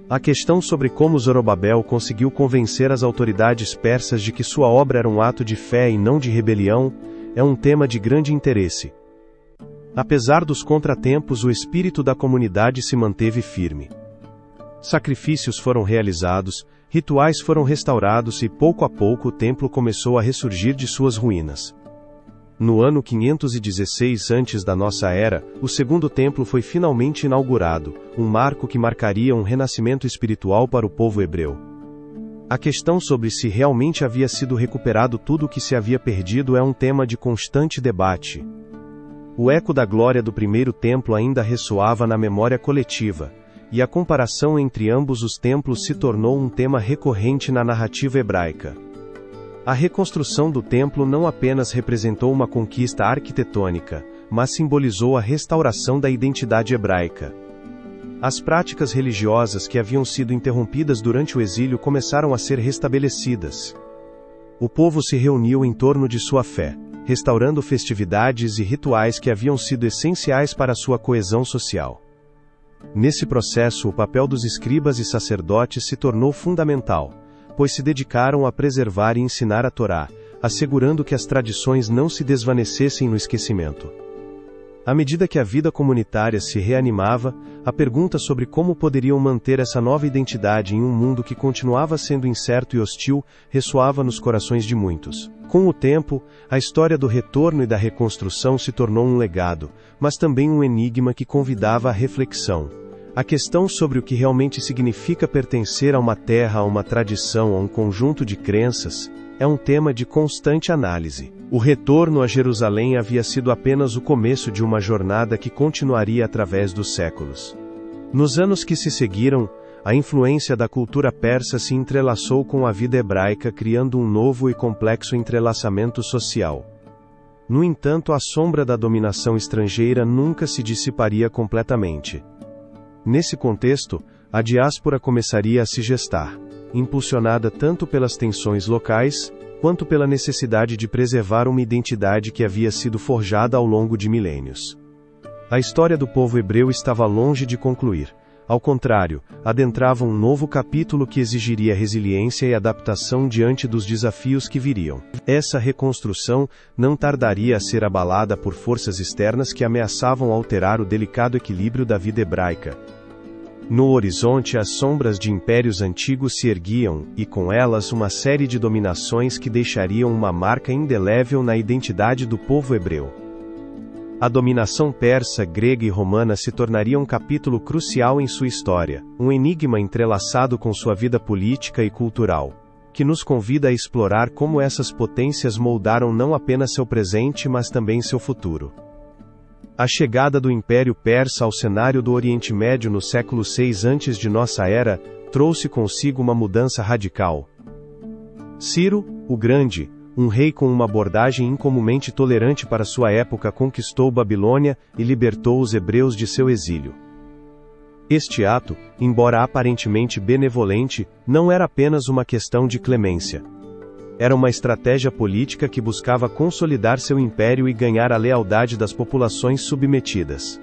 A questão sobre como Zorobabel conseguiu convencer as autoridades persas de que sua obra era um ato de fé e não de rebelião, é um tema de grande interesse. Apesar dos contratempos, o espírito da comunidade se manteve firme. Sacrifícios foram realizados, rituais foram restaurados e pouco a pouco o templo começou a ressurgir de suas ruínas. No ano 516 antes da nossa era, o segundo templo foi finalmente inaugurado, um marco que marcaria um renascimento espiritual para o povo hebreu. A questão sobre se realmente havia sido recuperado tudo o que se havia perdido é um tema de constante debate. O eco da glória do primeiro templo ainda ressoava na memória coletiva, e a comparação entre ambos os templos se tornou um tema recorrente na narrativa hebraica. A reconstrução do templo não apenas representou uma conquista arquitetônica, mas simbolizou a restauração da identidade hebraica. As práticas religiosas que haviam sido interrompidas durante o exílio começaram a ser restabelecidas. O povo se reuniu em torno de sua fé, restaurando festividades e rituais que haviam sido essenciais para sua coesão social. Nesse processo, o papel dos escribas e sacerdotes se tornou fundamental, pois se dedicaram a preservar e ensinar a Torá, assegurando que as tradições não se desvanecessem no esquecimento. À medida que a vida comunitária se reanimava, a pergunta sobre como poderiam manter essa nova identidade em um mundo que continuava sendo incerto e hostil ressoava nos corações de muitos. Com o tempo, a história do retorno e da reconstrução se tornou um legado, mas também um enigma que convidava à reflexão. A questão sobre o que realmente significa pertencer a uma terra, a uma tradição, a um conjunto de crenças, é um tema de constante análise. O retorno a Jerusalém havia sido apenas o começo de uma jornada que continuaria através dos séculos. Nos anos que se seguiram, a influência da cultura persa se entrelaçou com a vida hebraica, criando um novo e complexo entrelaçamento social. No entanto, a sombra da dominação estrangeira nunca se dissiparia completamente. Nesse contexto, a diáspora começaria a se gestar, impulsionada tanto pelas tensões locais, quanto pela necessidade de preservar uma identidade que havia sido forjada ao longo de milênios. A história do povo hebreu estava longe de concluir. Ao contrário, adentrava um novo capítulo que exigiria resiliência e adaptação diante dos desafios que viriam. Essa reconstrução não tardaria a ser abalada por forças externas que ameaçavam alterar o delicado equilíbrio da vida hebraica. No horizonte, as sombras de impérios antigos se erguiam, e com elas uma série de dominações que deixariam uma marca indelével na identidade do povo hebreu. A dominação persa, grega e romana se tornaria um capítulo crucial em sua história, um enigma entrelaçado com sua vida política e cultural, que nos convida a explorar como essas potências moldaram não apenas seu presente mas também seu futuro. A chegada do Império Persa ao cenário do Oriente Médio no século VI antes de nossa era, trouxe consigo uma mudança radical. Ciro, o Grande, um rei com uma abordagem incomumente tolerante para sua época, conquistou Babilônia e libertou os hebreus de seu exílio. Este ato, embora aparentemente benevolente, não era apenas uma questão de clemência. Era uma estratégia política que buscava consolidar seu império e ganhar a lealdade das populações submetidas.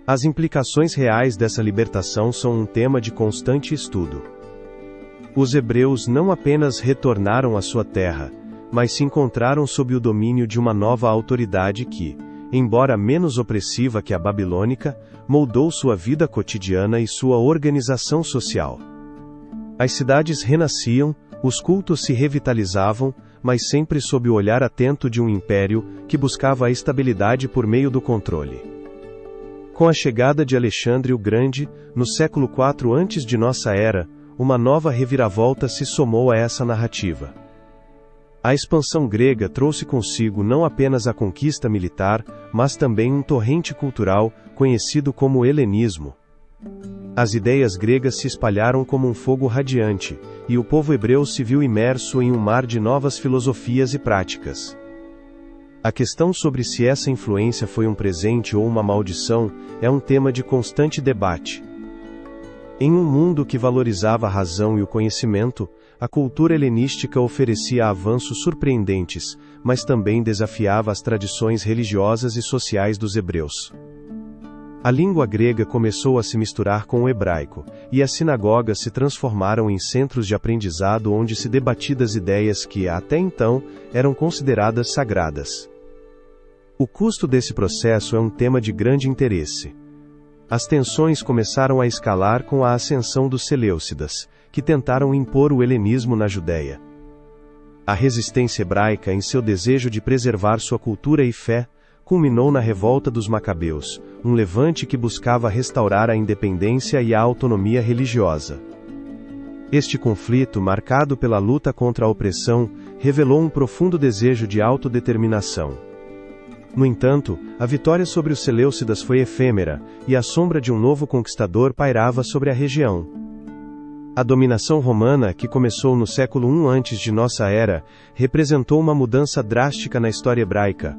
As implicações reais dessa libertação são um tema de constante estudo. Os hebreus não apenas retornaram à sua terra, mas se encontraram sob o domínio de uma nova autoridade que, embora menos opressiva que a babilônica, moldou sua vida cotidiana e sua organização social. As cidades renasciam, os cultos se revitalizavam, mas sempre sob o olhar atento de um império que buscava a estabilidade por meio do controle. Com a chegada de Alexandre o Grande, no século IV antes de nossa era, uma nova reviravolta se somou a essa narrativa. A expansão grega trouxe consigo não apenas a conquista militar, mas também um torrente cultural, conhecido como helenismo. As ideias gregas se espalharam como um fogo radiante, e o povo hebreu se viu imerso em um mar de novas filosofias e práticas. A questão sobre se essa influência foi um presente ou uma maldição é um tema de constante debate. Em um mundo que valorizava a razão e o conhecimento, a cultura helenística oferecia avanços surpreendentes, mas também desafiava as tradições religiosas e sociais dos hebreus. A língua grega começou a se misturar com o hebraico, e as sinagogas se transformaram em centros de aprendizado onde se debatiam ideias que, até então, eram consideradas sagradas. O custo desse processo é um tema de grande interesse. As tensões começaram a escalar com a ascensão dos seleucidas, que tentaram impor o helenismo na Judéia. A resistência hebraica, em seu desejo de preservar sua cultura e fé, culminou na revolta dos Macabeus, um levante que buscava restaurar a independência e a autonomia religiosa. Este conflito, marcado pela luta contra a opressão, revelou um profundo desejo de autodeterminação. No entanto, a vitória sobre os seleucidas foi efêmera, e a sombra de um novo conquistador pairava sobre a região. A dominação romana, que começou no século I antes de nossa era, representou uma mudança drástica na história hebraica.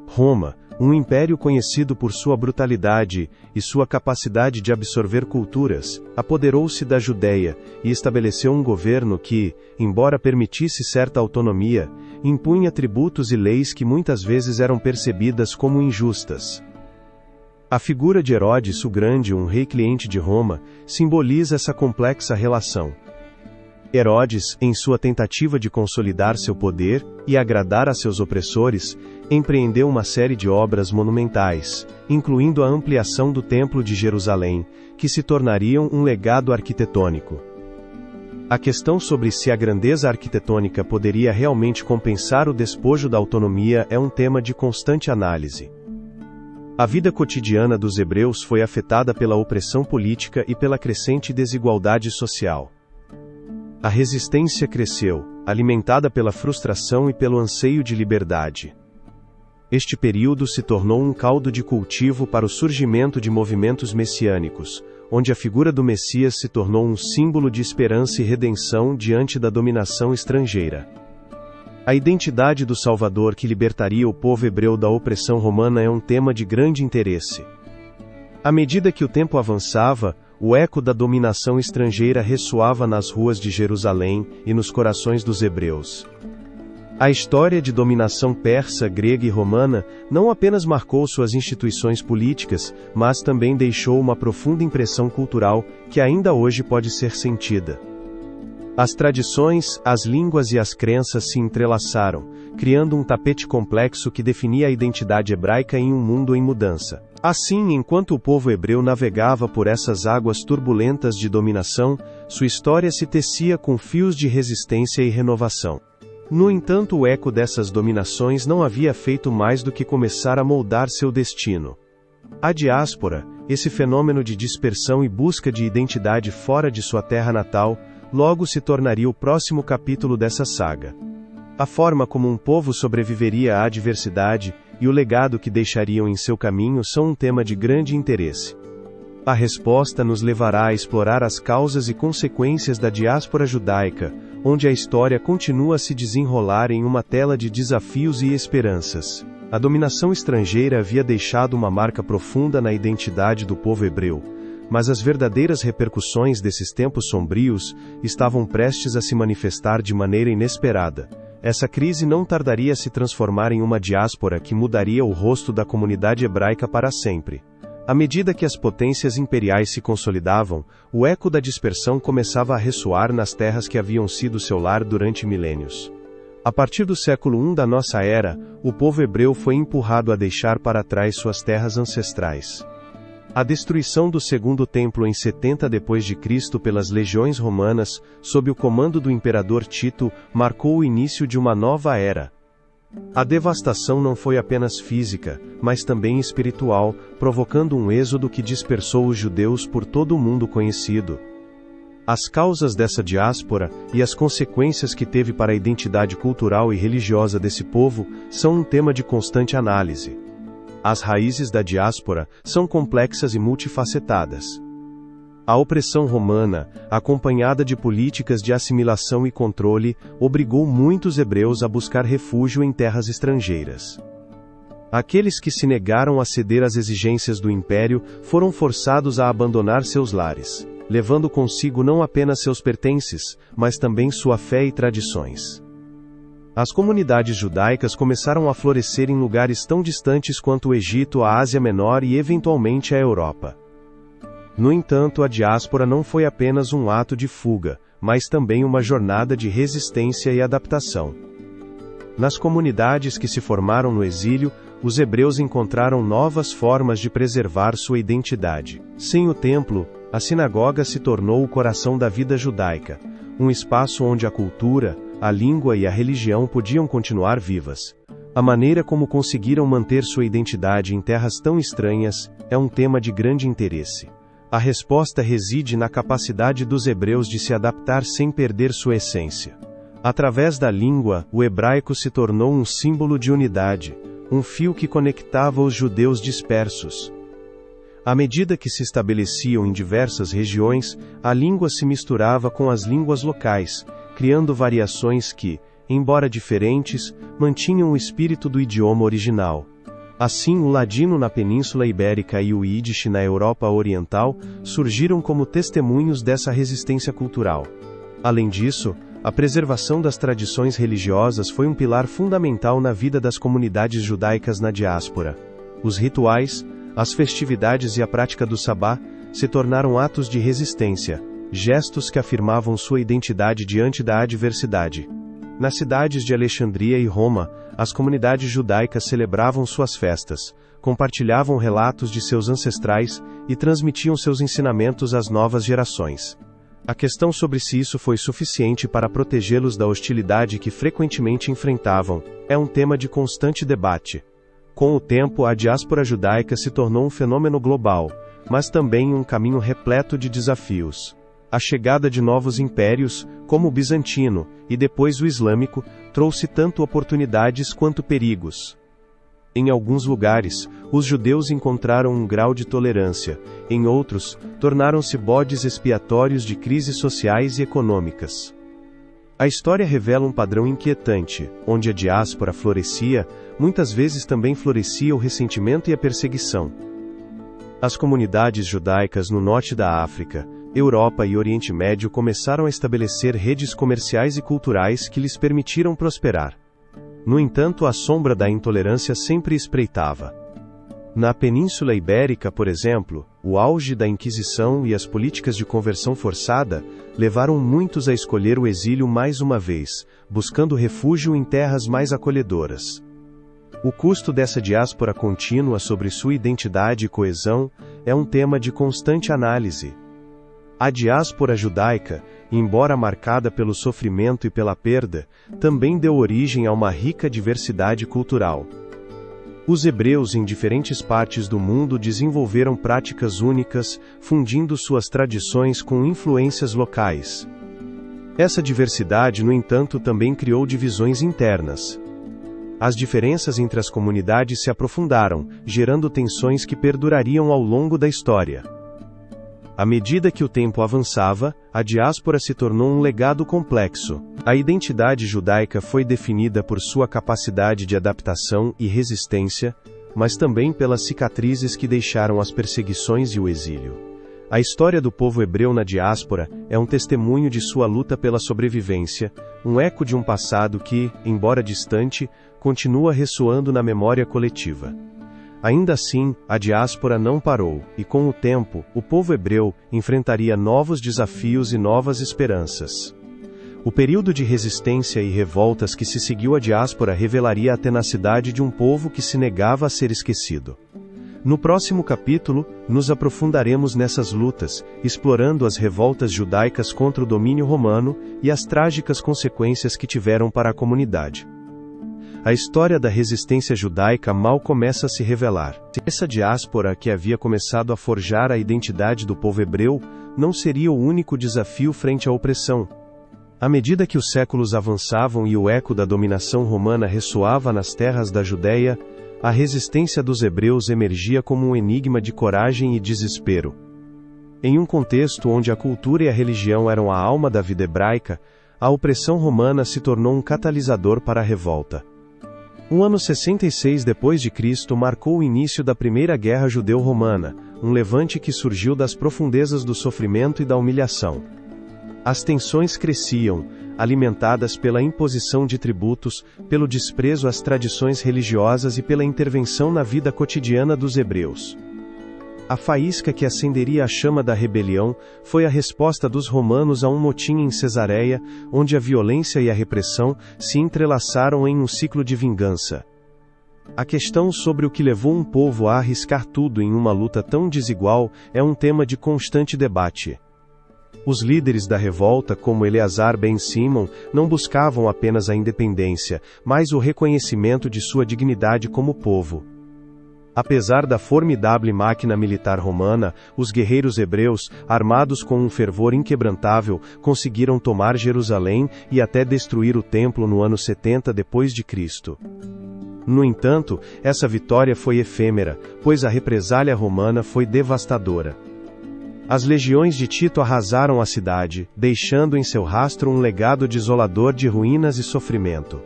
Roma, um império conhecido por sua brutalidade e sua capacidade de absorver culturas, apoderou-se da Judéia e estabeleceu um governo que, embora permitisse certa autonomia, impunha tributos e leis que muitas vezes eram percebidas como injustas. A figura de Herodes o Grande, um rei cliente de Roma, simboliza essa complexa relação. Herodes, em sua tentativa de consolidar seu poder e agradar a seus opressores, empreendeu uma série de obras monumentais, incluindo a ampliação do Templo de Jerusalém, que se tornariam um legado arquitetônico. A questão sobre se a grandeza arquitetônica poderia realmente compensar o despojo da autonomia é um tema de constante análise. A vida cotidiana dos hebreus foi afetada pela opressão política e pela crescente desigualdade social. A resistência cresceu, alimentada pela frustração e pelo anseio de liberdade. Este período se tornou um caldo de cultivo para o surgimento de movimentos messiânicos, onde a figura do Messias se tornou um símbolo de esperança e redenção diante da dominação estrangeira. A identidade do Salvador que libertaria o povo hebreu da opressão romana é um tema de grande interesse. À medida que o tempo avançava, o eco da dominação estrangeira ressoava nas ruas de Jerusalém e nos corações dos hebreus. A história de dominação persa, grega e romana não apenas marcou suas instituições políticas, mas também deixou uma profunda impressão cultural que ainda hoje pode ser sentida. As tradições, as línguas e as crenças se entrelaçaram, criando um tapete complexo que definia a identidade hebraica em um mundo em mudança. Assim, enquanto o povo hebreu navegava por essas águas turbulentas de dominação, sua história se tecia com fios de resistência e renovação. No entanto, o eco dessas dominações não havia feito mais do que começar a moldar seu destino. A diáspora, esse fenômeno de dispersão e busca de identidade fora de sua terra natal, logo se tornaria o próximo capítulo dessa saga. A forma como um povo sobreviveria à adversidade e o legado que deixariam em seu caminho são um tema de grande interesse. A resposta nos levará a explorar as causas e consequências da diáspora judaica, onde a história continua a se desenrolar em uma tela de desafios e esperanças. A dominação estrangeira havia deixado uma marca profunda na identidade do povo hebreu, mas as verdadeiras repercussões desses tempos sombrios estavam prestes a se manifestar de maneira inesperada. Essa crise não tardaria a se transformar em uma diáspora que mudaria o rosto da comunidade hebraica para sempre. À medida que as potências imperiais se consolidavam, o eco da dispersão começava a ressoar nas terras que haviam sido seu lar durante milênios. A partir do século I da nossa era, o povo hebreu foi empurrado a deixar para trás suas terras ancestrais. A destruição do Segundo Templo em 70 d.C. pelas legiões romanas, sob o comando do imperador Tito, marcou o início de uma nova era. A devastação não foi apenas física, mas também espiritual, provocando um êxodo que dispersou os judeus por todo o mundo conhecido. As causas dessa diáspora e as consequências que teve para a identidade cultural e religiosa desse povo são um tema de constante análise. As raízes da diáspora são complexas e multifacetadas. A opressão romana, acompanhada de políticas de assimilação e controle, obrigou muitos hebreus a buscar refúgio em terras estrangeiras. Aqueles que se negaram a ceder às exigências do império foram forçados a abandonar seus lares, levando consigo não apenas seus pertences, mas também sua fé e tradições. As comunidades judaicas começaram a florescer em lugares tão distantes quanto o Egito, a Ásia Menor e eventualmente a Europa. No entanto, a diáspora não foi apenas um ato de fuga, mas também uma jornada de resistência e adaptação. Nas comunidades que se formaram no exílio, os hebreus encontraram novas formas de preservar sua identidade. Sem o templo, a sinagoga se tornou o coração da vida judaica, um espaço onde a cultura, a língua e a religião podiam continuar vivas. A maneira como conseguiram manter sua identidade em terras tão estranhas é um tema de grande interesse. A resposta reside na capacidade dos hebreus de se adaptar sem perder sua essência. Através da língua, o hebraico se tornou um símbolo de unidade, um fio que conectava os judeus dispersos. À medida que se estabeleciam em diversas regiões, a língua se misturava com as línguas locais, criando variações que, embora diferentes, mantinham o espírito do idioma original. Assim, o ladino na Península Ibérica e o Yiddish na Europa Oriental surgiram como testemunhos dessa resistência cultural. Além disso, a preservação das tradições religiosas foi um pilar fundamental na vida das comunidades judaicas na diáspora. Os rituais, as festividades e a prática do sabá se tornaram atos de resistência, gestos que afirmavam sua identidade diante da adversidade. Nas cidades de Alexandria e Roma, as comunidades judaicas celebravam suas festas, compartilhavam relatos de seus ancestrais e transmitiam seus ensinamentos às novas gerações. A questão sobre se isso foi suficiente para protegê-los da hostilidade que frequentemente enfrentavam é um tema de constante debate. Com o tempo, a diáspora judaica se tornou um fenômeno global, mas também um caminho repleto de desafios. A chegada de novos impérios, como o bizantino, e depois o islâmico, trouxe tanto oportunidades quanto perigos. Em alguns lugares, os judeus encontraram um grau de tolerância, em outros, tornaram-se bodes expiatórios de crises sociais e econômicas. A história revela um padrão inquietante, onde a diáspora florescia, muitas vezes também florescia o ressentimento e a perseguição. As comunidades judaicas no norte da África, Europa e Oriente Médio começaram a estabelecer redes comerciais e culturais que lhes permitiram prosperar. No entanto, a sombra da intolerância sempre espreitava. Na Península Ibérica, por exemplo, o auge da Inquisição e as políticas de conversão forçada levaram muitos a escolher o exílio mais uma vez, buscando refúgio em terras mais acolhedoras. O custo dessa diáspora contínua sobre sua identidade e coesão é um tema de constante análise. A diáspora judaica, embora marcada pelo sofrimento e pela perda, também deu origem a uma rica diversidade cultural. Os hebreus em diferentes partes do mundo desenvolveram práticas únicas, fundindo suas tradições com influências locais. Essa diversidade, no entanto, também criou divisões internas. As diferenças entre as comunidades se aprofundaram, gerando tensões que perdurariam ao longo da história. À medida que o tempo avançava, a diáspora se tornou um legado complexo. A identidade judaica foi definida por sua capacidade de adaptação e resistência, mas também pelas cicatrizes que deixaram as perseguições e o exílio. A história do povo hebreu na diáspora é um testemunho de sua luta pela sobrevivência, um eco de um passado que, embora distante, continua ressoando na memória coletiva. Ainda assim, a diáspora não parou, e com o tempo, o povo hebreu enfrentaria novos desafios e novas esperanças. O período de resistência e revoltas que se seguiu à diáspora revelaria a tenacidade de um povo que se negava a ser esquecido. No próximo capítulo, nos aprofundaremos nessas lutas, explorando as revoltas judaicas contra o domínio romano e as trágicas consequências que tiveram para a comunidade. A história da resistência judaica mal começa a se revelar. Essa diáspora que havia começado a forjar a identidade do povo hebreu não seria o único desafio frente à opressão. À medida que os séculos avançavam e o eco da dominação romana ressoava nas terras da Judéia, a resistência dos hebreus emergia como um enigma de coragem e desespero. Em um contexto onde a cultura e a religião eram a alma da vida hebraica, a opressão romana se tornou um catalisador para a revolta. O ano 66 d.C. marcou o início da Primeira Guerra Judeu-Romana, um levante que surgiu das profundezas do sofrimento e da humilhação. As tensões cresciam, alimentadas pela imposição de tributos, pelo desprezo às tradições religiosas e pela intervenção na vida cotidiana dos hebreus. A faísca que acenderia a chama da rebelião foi a resposta dos romanos a um motim em Cesareia, onde a violência e a repressão se entrelaçaram em um ciclo de vingança. A questão sobre o que levou um povo a arriscar tudo em uma luta tão desigual é um tema de constante debate. Os líderes da revolta, como Eleazar ben Simon, não buscavam apenas a independência, mas o reconhecimento de sua dignidade como povo. Apesar da formidável máquina militar romana, os guerreiros hebreus, armados com um fervor inquebrantável, conseguiram tomar Jerusalém e até destruir o templo no ano 70 d.C. No entanto, essa vitória foi efêmera, pois a represália romana foi devastadora. As legiões de Tito arrasaram a cidade, deixando em seu rastro um legado desolador de ruínas e sofrimento.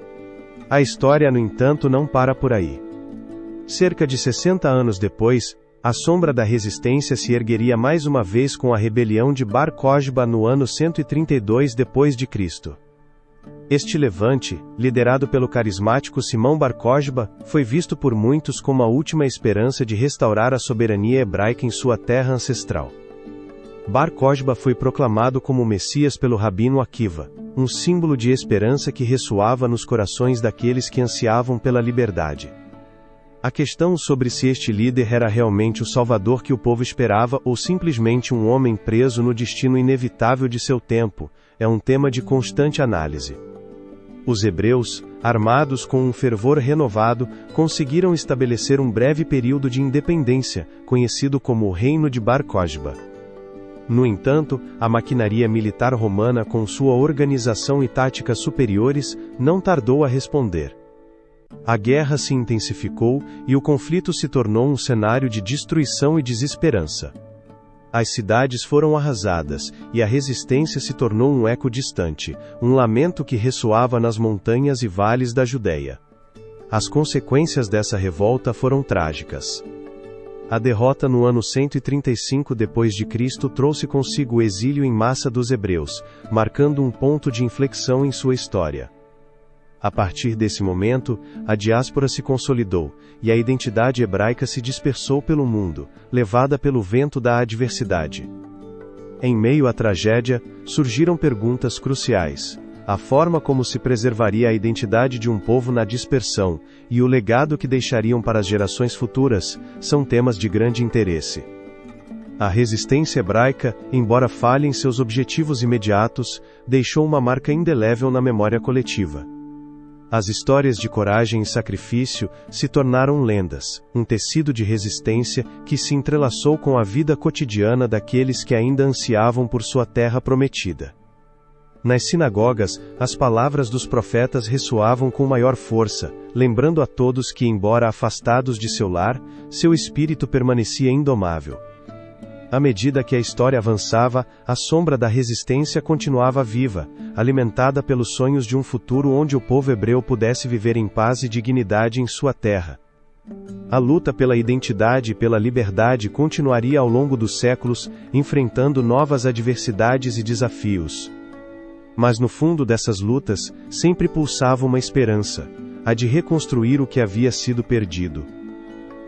A história, no entanto, não para por aí. Cerca de 60 anos depois, a sombra da resistência se ergueria mais uma vez com a rebelião de Bar Kokhba no ano 132 d.C. Este levante, liderado pelo carismático Simão Bar Kokhba, foi visto por muitos como a última esperança de restaurar a soberania hebraica em sua terra ancestral. Bar Kokhba foi proclamado como Messias pelo Rabino Akiva, um símbolo de esperança que ressoava nos corações daqueles que ansiavam pela liberdade. A questão sobre se este líder era realmente o salvador que o povo esperava ou simplesmente um homem preso no destino inevitável de seu tempo, é um tema de constante análise. Os hebreus, armados com um fervor renovado, conseguiram estabelecer um breve período de independência, conhecido como o Reino de Bar Kokhba. No entanto, a maquinaria militar romana, com sua organização e táticas superiores, não tardou a responder. A guerra se intensificou e o conflito se tornou um cenário de destruição e desesperança. As cidades foram arrasadas, e a resistência se tornou um eco distante, um lamento que ressoava nas montanhas e vales da Judéia. As consequências dessa revolta foram trágicas. A derrota no ano 135 d.C. trouxe consigo o exílio em massa dos hebreus, marcando um ponto de inflexão em sua história. A partir desse momento, a diáspora se consolidou, e a identidade hebraica se dispersou pelo mundo, levada pelo vento da adversidade. Em meio à tragédia, surgiram perguntas cruciais. A forma como se preservaria a identidade de um povo na dispersão, e o legado que deixariam para as gerações futuras, são temas de grande interesse. A resistência hebraica, embora falhe em seus objetivos imediatos, deixou uma marca indelével na memória coletiva. As histórias de coragem e sacrifício se tornaram lendas, um tecido de resistência que se entrelaçou com a vida cotidiana daqueles que ainda ansiavam por sua terra prometida. Nas sinagogas, as palavras dos profetas ressoavam com maior força, lembrando a todos que, embora afastados de seu lar, seu espírito permanecia indomável. À medida que a história avançava, a sombra da resistência continuava viva, alimentada pelos sonhos de um futuro onde o povo hebreu pudesse viver em paz e dignidade em sua terra. A luta pela identidade e pela liberdade continuaria ao longo dos séculos, enfrentando novas adversidades e desafios. Mas no fundo dessas lutas, sempre pulsava uma esperança, a de reconstruir o que havia sido perdido.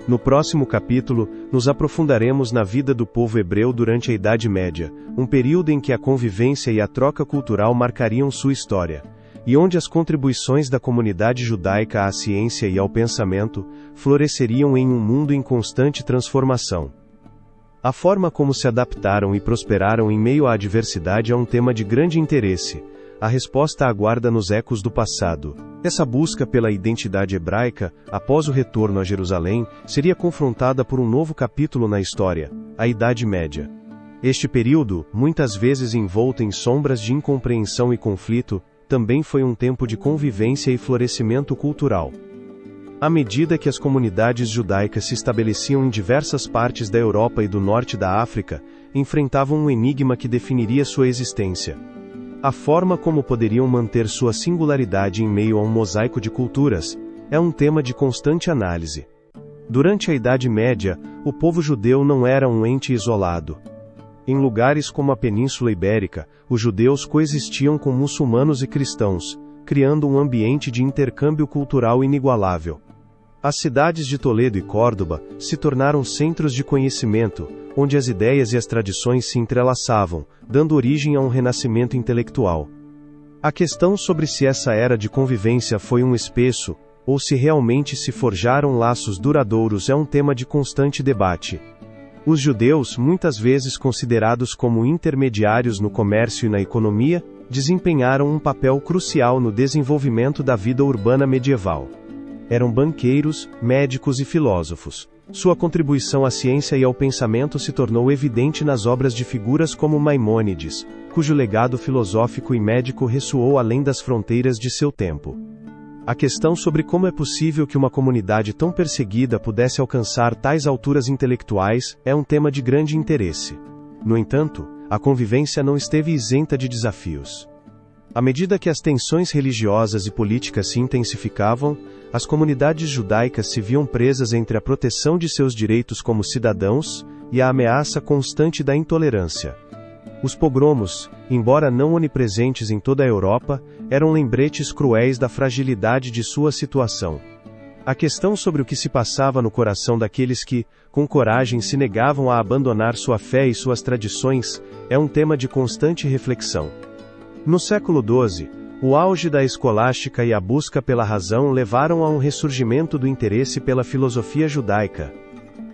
No próximo capítulo, nos aprofundaremos na vida do povo hebreu durante a Idade Média, um período em que a convivência e a troca cultural marcariam sua história, e onde as contribuições da comunidade judaica à ciência e ao pensamento floresceriam em um mundo em constante transformação. A forma como se adaptaram e prosperaram em meio à adversidade é um tema de grande interesse. a resposta aguarda nos ecos do passado. Essa busca pela identidade hebraica, após o retorno a Jerusalém, seria confrontada por um novo capítulo na história, a Idade Média. Este período, muitas vezes envolto em sombras de incompreensão e conflito, também foi um tempo de convivência e florescimento cultural. À medida que as comunidades judaicas se estabeleciam em diversas partes da Europa e do norte da África, enfrentavam um enigma que definiria sua existência. A forma como poderiam manter sua singularidade em meio a um mosaico de culturas é um tema de constante análise. Durante a Idade Média, o povo judeu não era um ente isolado. Em lugares como a Península Ibérica, os judeus coexistiam com muçulmanos e cristãos, criando um ambiente de intercâmbio cultural inigualável. As cidades de Toledo e Córdoba se tornaram centros de conhecimento, onde as ideias e as tradições se entrelaçavam, dando origem a um renascimento intelectual. A questão sobre se essa era de convivência foi um espesso, ou se realmente se forjaram laços duradouros é um tema de constante debate. Os judeus, muitas vezes considerados como intermediários no comércio e na economia, desempenharam um papel crucial no desenvolvimento da vida urbana medieval. Eram banqueiros, médicos e filósofos. Sua contribuição à ciência e ao pensamento se tornou evidente nas obras de figuras como Maimônides, cujo legado filosófico e médico ressoou além das fronteiras de seu tempo. A questão sobre como é possível que uma comunidade tão perseguida pudesse alcançar tais alturas intelectuais é um tema de grande interesse. No entanto, a convivência não esteve isenta de desafios. À medida que as tensões religiosas e políticas se intensificavam, as comunidades judaicas se viam presas entre a proteção de seus direitos como cidadãos e a ameaça constante da intolerância. Os pogromos, embora não onipresentes em toda a Europa, eram lembretes cruéis da fragilidade de sua situação. A questão sobre o que se passava no coração daqueles que, com coragem, se negavam a abandonar sua fé e suas tradições, é um tema de constante reflexão. No século XII, o auge da escolástica e a busca pela razão levaram a um ressurgimento do interesse pela filosofia judaica.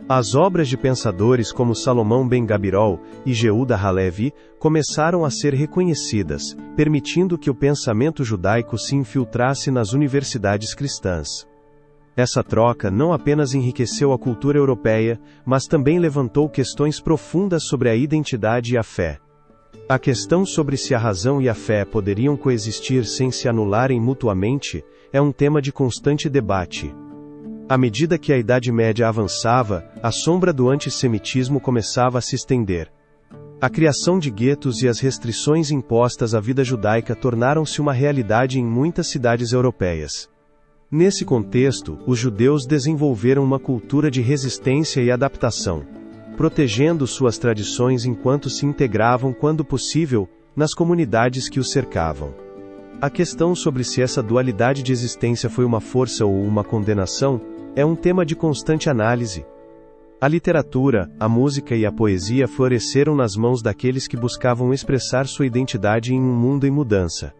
As obras de pensadores como Salomão ben Gabirol e Yehuda Halevi começaram a ser reconhecidas, permitindo que o pensamento judaico se infiltrasse nas universidades cristãs. Essa troca não apenas enriqueceu a cultura europeia, mas também levantou questões profundas sobre a identidade e a fé. A questão sobre se a razão e a fé poderiam coexistir sem se anularem mutuamente é um tema de constante debate. À medida que a Idade Média avançava, a sombra do antissemitismo começava a se estender. A criação de guetos e as restrições impostas à vida judaica tornaram-se uma realidade em muitas cidades europeias. Nesse contexto, os judeus desenvolveram uma cultura de resistência e adaptação, protegendo suas tradições enquanto se integravam quando possível, nas comunidades que os cercavam. A questão sobre se essa dualidade de existência foi uma força ou uma condenação, é um tema de constante análise. A literatura, a música e a poesia floresceram nas mãos daqueles que buscavam expressar sua identidade em um mundo em mudança.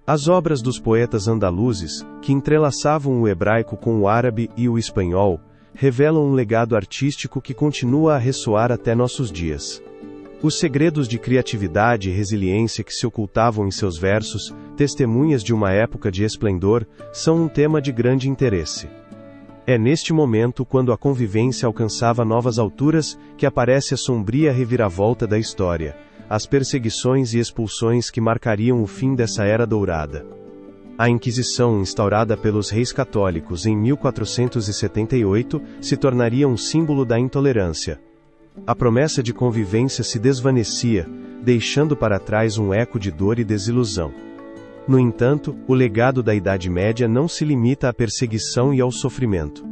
As obras dos poetas andaluzes, que entrelaçavam o hebraico com o árabe e o espanhol, revelam um legado artístico que continua a ressoar até nossos dias. Os segredos de criatividade e resiliência que se ocultavam em seus versos, testemunhas de uma época de esplendor, são um tema de grande interesse. É neste momento, quando a convivência alcançava novas alturas, que aparece a sombria reviravolta da história, as perseguições e expulsões que marcariam o fim dessa era dourada. A Inquisição, instaurada pelos reis católicos em 1478, se tornaria um símbolo da intolerância. A promessa de convivência se desvanecia, deixando para trás um eco de dor e desilusão. No entanto, o legado da Idade Média não se limita à perseguição e ao sofrimento.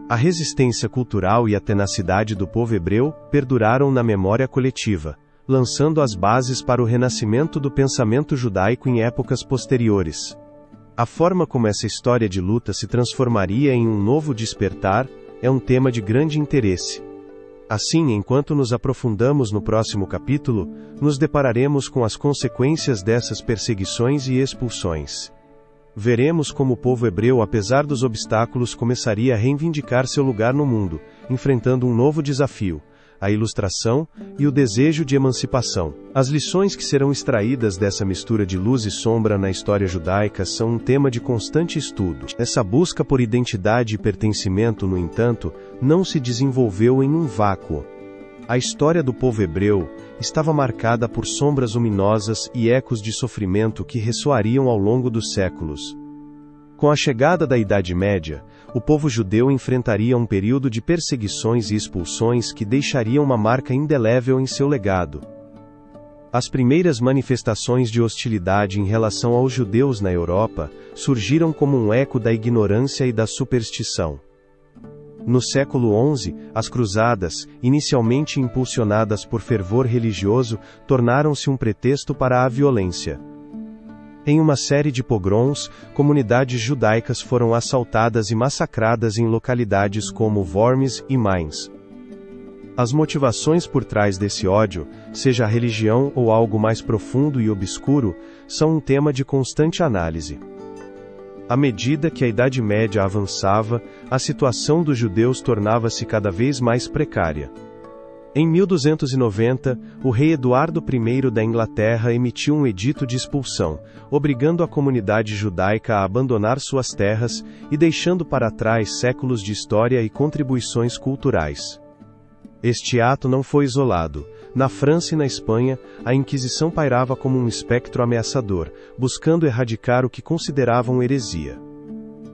A resistência cultural e a tenacidade do povo hebreu perduraram na memória coletiva, lançando as bases para o renascimento do pensamento judaico em épocas posteriores. A forma como essa história de luta se transformaria em um novo despertar é um tema de grande interesse. Assim, enquanto nos aprofundamos no próximo capítulo, nos depararemos com as consequências dessas perseguições e expulsões. Veremos como o povo hebreu, apesar dos obstáculos, começaria a reivindicar seu lugar no mundo, enfrentando um novo desafio: a ilustração e o desejo de emancipação. As lições que serão extraídas dessa mistura de luz e sombra na história judaica são um tema de constante estudo. Essa busca por identidade e pertencimento, no entanto, não se desenvolveu em um vácuo. A história do povo hebreu estava marcada por sombras luminosas e ecos de sofrimento que ressoariam ao longo dos séculos. Com a chegada da Idade Média, o povo judeu enfrentaria um período de perseguições e expulsões que deixariam uma marca indelével em seu legado. As primeiras manifestações de hostilidade em relação aos judeus na Europa surgiram como um eco da ignorância e da superstição. No século XI, as cruzadas, inicialmente impulsionadas por fervor religioso, tornaram-se um pretexto para a violência. Em uma série de pogroms, comunidades judaicas foram assaltadas e massacradas em localidades como Worms e Mainz. As motivações por trás desse ódio, seja a religião ou algo mais profundo e obscuro, são um tema de constante análise. À medida que a Idade Média avançava, a situação dos judeus tornava-se cada vez mais precária. Em 1290, o rei Eduardo I da Inglaterra emitiu um edito de expulsão, obrigando a comunidade judaica a abandonar suas terras e deixando para trás séculos de história e contribuições culturais. Este ato não foi isolado. Na França e na Espanha, a Inquisição pairava como um espectro ameaçador, buscando erradicar o que consideravam heresia.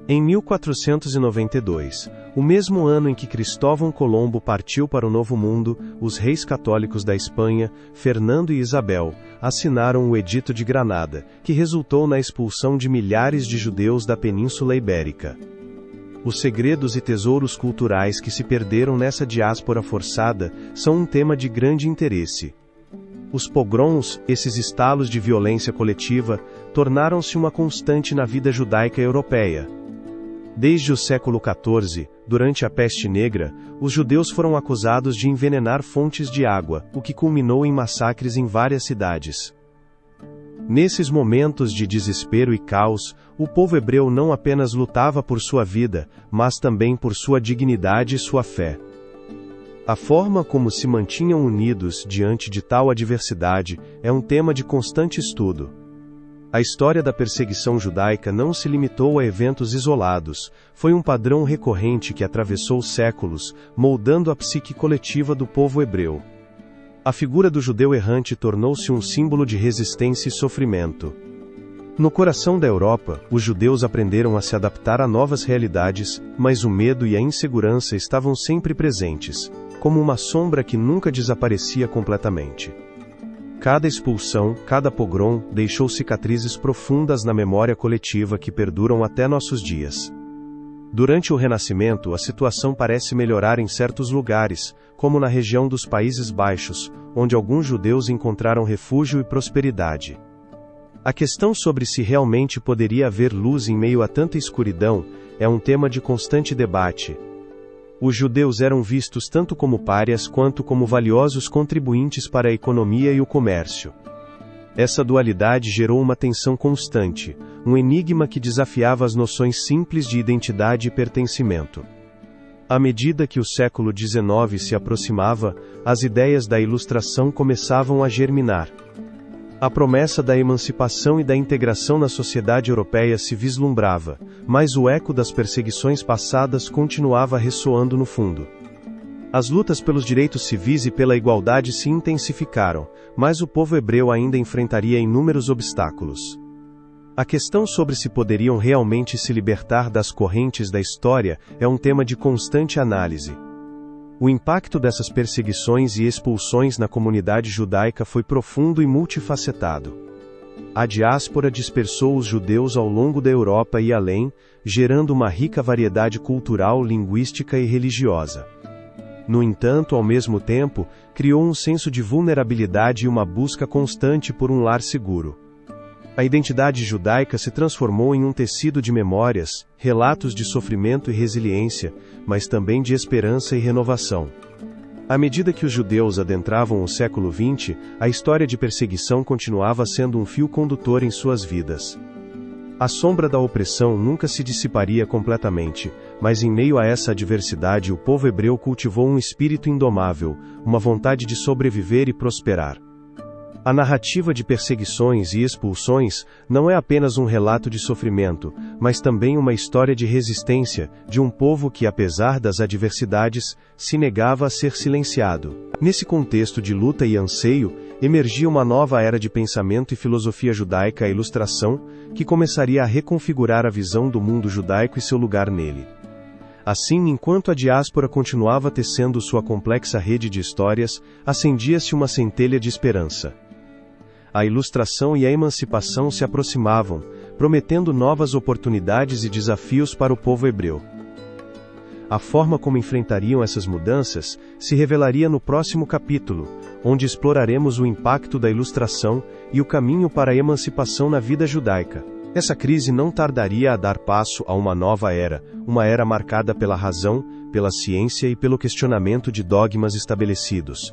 Em 1492, o mesmo ano em que Cristóvão Colombo partiu para o Novo Mundo, os reis católicos da Espanha, Fernando e Isabel, assinaram o Edito de Granada, que resultou na expulsão de milhares de judeus da Península Ibérica. Os segredos e tesouros culturais que se perderam nessa diáspora forçada são um tema de grande interesse. Os pogroms, esses estalos de violência coletiva, tornaram-se uma constante na vida judaica europeia. Desde o século XIV, durante a Peste Negra, os judeus foram acusados de envenenar fontes de água, o que culminou em massacres em várias cidades. Nesses momentos de desespero e caos, o povo hebreu não apenas lutava por sua vida, mas também por sua dignidade e sua fé. A forma como se mantinham unidos diante de tal adversidade é um tema de constante estudo. A história da perseguição judaica não se limitou a eventos isolados, foi um padrão recorrente que atravessou séculos, moldando a psique coletiva do povo hebreu. A figura do judeu errante tornou-se um símbolo de resistência e sofrimento. No coração da Europa, os judeus aprenderam a se adaptar a novas realidades, mas o medo e a insegurança estavam sempre presentes, como uma sombra que nunca desaparecia completamente. Cada expulsão, cada pogrom, deixou cicatrizes profundas na memória coletiva que perduram até nossos dias. Durante o Renascimento, a situação parece melhorar em certos lugares, como na região dos Países Baixos, onde alguns judeus encontraram refúgio e prosperidade. A questão sobre se realmente poderia haver luz em meio a tanta escuridão é um tema de constante debate. Os judeus eram vistos tanto como párias quanto como valiosos contribuintes para a economia e o comércio. Essa dualidade gerou uma tensão constante, um enigma que desafiava as noções simples de identidade e pertencimento. À medida que o século XIX se aproximava, as ideias da Ilustração começavam a germinar. A promessa da emancipação e da integração na sociedade europeia se vislumbrava, mas o eco das perseguições passadas continuava ressoando no fundo. As lutas pelos direitos civis e pela igualdade se intensificaram, mas o povo hebreu ainda enfrentaria inúmeros obstáculos. A questão sobre se poderiam realmente se libertar das correntes da história é um tema de constante análise. O impacto dessas perseguições e expulsões na comunidade judaica foi profundo e multifacetado. A diáspora dispersou os judeus ao longo da Europa e além, gerando uma rica variedade cultural, linguística e religiosa. No entanto, ao mesmo tempo, criou um senso de vulnerabilidade e uma busca constante por um lar seguro. A identidade judaica se transformou em um tecido de memórias, relatos de sofrimento e resiliência, mas também de esperança e renovação. À medida que os judeus adentravam o século XX, a história de perseguição continuava sendo um fio condutor em suas vidas. A sombra da opressão nunca se dissiparia completamente, mas em meio a essa adversidade o povo hebreu cultivou um espírito indomável, uma vontade de sobreviver e prosperar. A narrativa de perseguições e expulsões não é apenas um relato de sofrimento, mas também uma história de resistência, de um povo que, apesar das adversidades, se negava a ser silenciado. Nesse contexto de luta e anseio, emergia uma nova era de pensamento e filosofia judaica, a Ilustração, que começaria a reconfigurar a visão do mundo judaico e seu lugar nele. Assim, enquanto a diáspora continuava tecendo sua complexa rede de histórias, acendia-se uma centelha de esperança. A Ilustração e a emancipação se aproximavam, prometendo novas oportunidades e desafios para o povo hebreu. A forma como enfrentariam essas mudanças se revelaria no próximo capítulo, onde exploraremos o impacto da Ilustração e o caminho para a emancipação na vida judaica. Essa crise não tardaria a dar passo a uma nova era, uma era marcada pela razão, pela ciência e pelo questionamento de dogmas estabelecidos.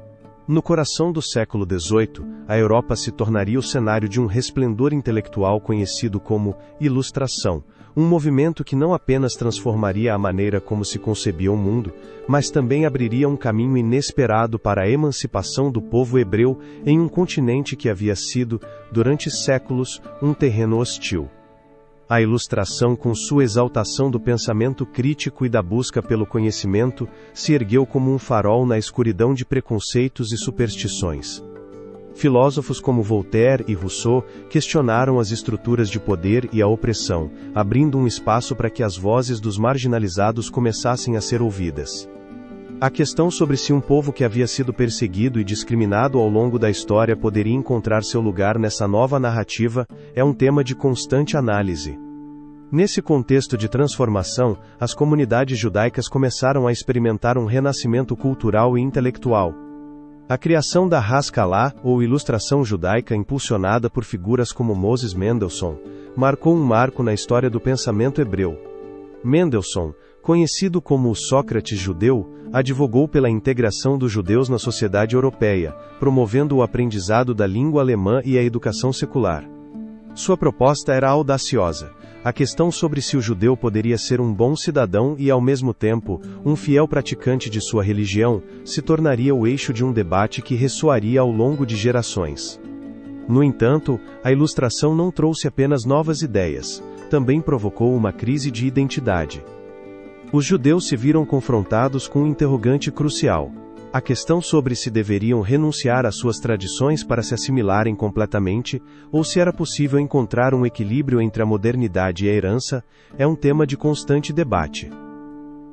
No coração do século XVIII, a Europa se tornaria o cenário de um resplendor intelectual conhecido como Ilustração, um movimento que não apenas transformaria a maneira como se concebia o mundo, mas também abriria um caminho inesperado para a emancipação do povo hebreu em um continente que havia sido, durante séculos, um terreno hostil. A Ilustração, com sua exaltação do pensamento crítico e da busca pelo conhecimento, se ergueu como um farol na escuridão de preconceitos e superstições. Filósofos como Voltaire e Rousseau questionaram as estruturas de poder e a opressão, abrindo um espaço para que as vozes dos marginalizados começassem a ser ouvidas. A questão sobre se um povo que havia sido perseguido e discriminado ao longo da história poderia encontrar seu lugar nessa nova narrativa é um tema de constante análise. Nesse contexto de transformação, as comunidades judaicas começaram a experimentar um renascimento cultural e intelectual. A criação da Haskalah, ou Ilustração judaica, impulsionada por figuras como Moses Mendelssohn, marcou um marco na história do pensamento hebreu. Mendelssohn, conhecido como o Sócrates judeu, advogou pela integração dos judeus na sociedade europeia, promovendo o aprendizado da língua alemã e a educação secular. Sua proposta era audaciosa. A questão sobre se o judeu poderia ser um bom cidadão e, ao mesmo tempo, um fiel praticante de sua religião, se tornaria o eixo de um debate que ressoaria ao longo de gerações. No entanto, a Ilustração não trouxe apenas novas ideias, também provocou uma crise de identidade. Os judeus se viram confrontados com um interrogante crucial. A questão sobre se deveriam renunciar às suas tradições para se assimilarem completamente, ou se era possível encontrar um equilíbrio entre a modernidade e a herança, é um tema de constante debate.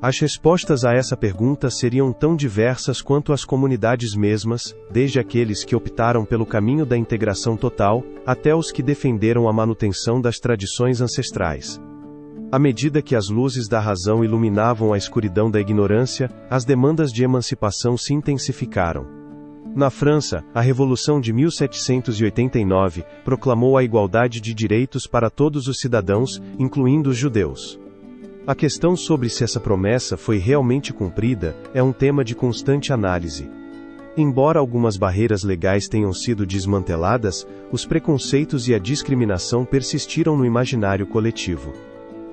As respostas a essa pergunta seriam tão diversas quanto as comunidades mesmas, desde aqueles que optaram pelo caminho da integração total, até os que defenderam a manutenção das tradições ancestrais. À medida que as luzes da razão iluminavam a escuridão da ignorância, as demandas de emancipação se intensificaram. Na França, a Revolução de 1789 proclamou a igualdade de direitos para todos os cidadãos, incluindo os judeus. A questão sobre se essa promessa foi realmente cumprida é um tema de constante análise. Embora algumas barreiras legais tenham sido desmanteladas, os preconceitos e a discriminação persistiram no imaginário coletivo.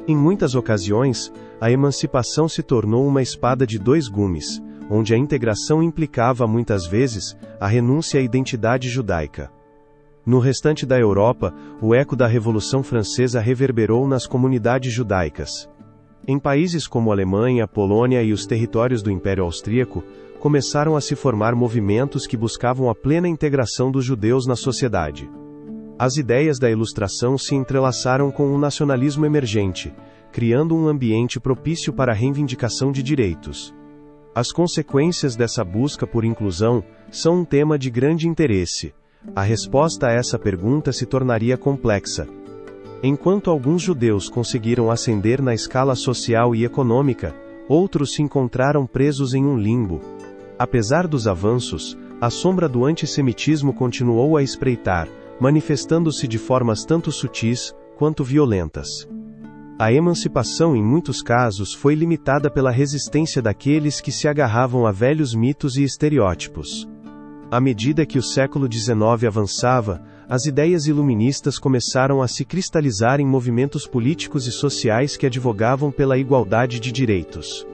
Em muitas ocasiões, a emancipação se tornou uma espada de dois gumes, onde a integração implicava muitas vezes a renúncia à identidade judaica. No restante da Europa, o eco da Revolução Francesa reverberou nas comunidades judaicas. Em países como Alemanha, Polônia e os territórios do Império Austríaco, começaram a se formar movimentos que buscavam a plena integração dos judeus na sociedade. As ideias da Ilustração se entrelaçaram com o nacionalismo emergente, criando um ambiente propício para a reivindicação de direitos. As consequências dessa busca por inclusão são um tema de grande interesse. A resposta a essa pergunta se tornaria complexa. Enquanto alguns judeus conseguiram ascender na escala social e econômica, outros se encontraram presos em um limbo. Apesar dos avanços, a sombra do antissemitismo continuou a espreitar, manifestando-se de formas tanto sutis, quanto violentas. A emancipação em muitos casos foi limitada pela resistência daqueles que se agarravam a velhos mitos e estereótipos. À medida que o século XIX avançava, as ideias iluministas começaram a se cristalizar em movimentos políticos e sociais que advogavam pela igualdade de direitos.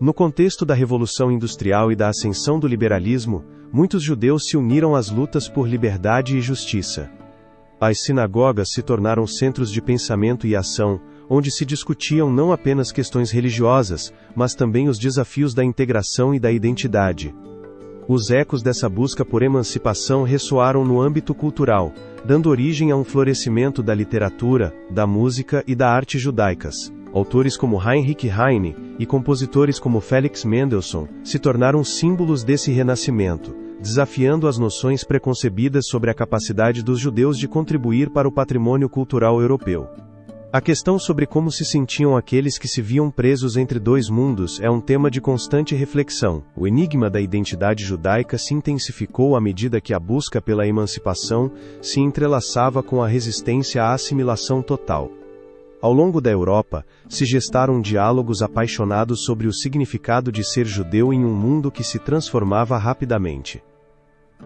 No contexto da Revolução Industrial e da ascensão do liberalismo, muitos judeus se uniram às lutas por liberdade e justiça. As sinagogas se tornaram centros de pensamento e ação, onde se discutiam não apenas questões religiosas, mas também os desafios da integração e da identidade. Os ecos dessa busca por emancipação ressoaram no âmbito cultural, dando origem a um florescimento da literatura, da música e da arte judaicas. Autores como Heinrich Heine e compositores como Felix Mendelssohn se tornaram símbolos desse renascimento, desafiando as noções preconcebidas sobre a capacidade dos judeus de contribuir para o patrimônio cultural europeu. A questão sobre como se sentiam aqueles que se viam presos entre dois mundos é um tema de constante reflexão. O enigma da identidade judaica se intensificou à medida que a busca pela emancipação se entrelaçava com a resistência à assimilação total. Ao longo da Europa, se gestaram diálogos apaixonados sobre o significado de ser judeu em um mundo que se transformava rapidamente.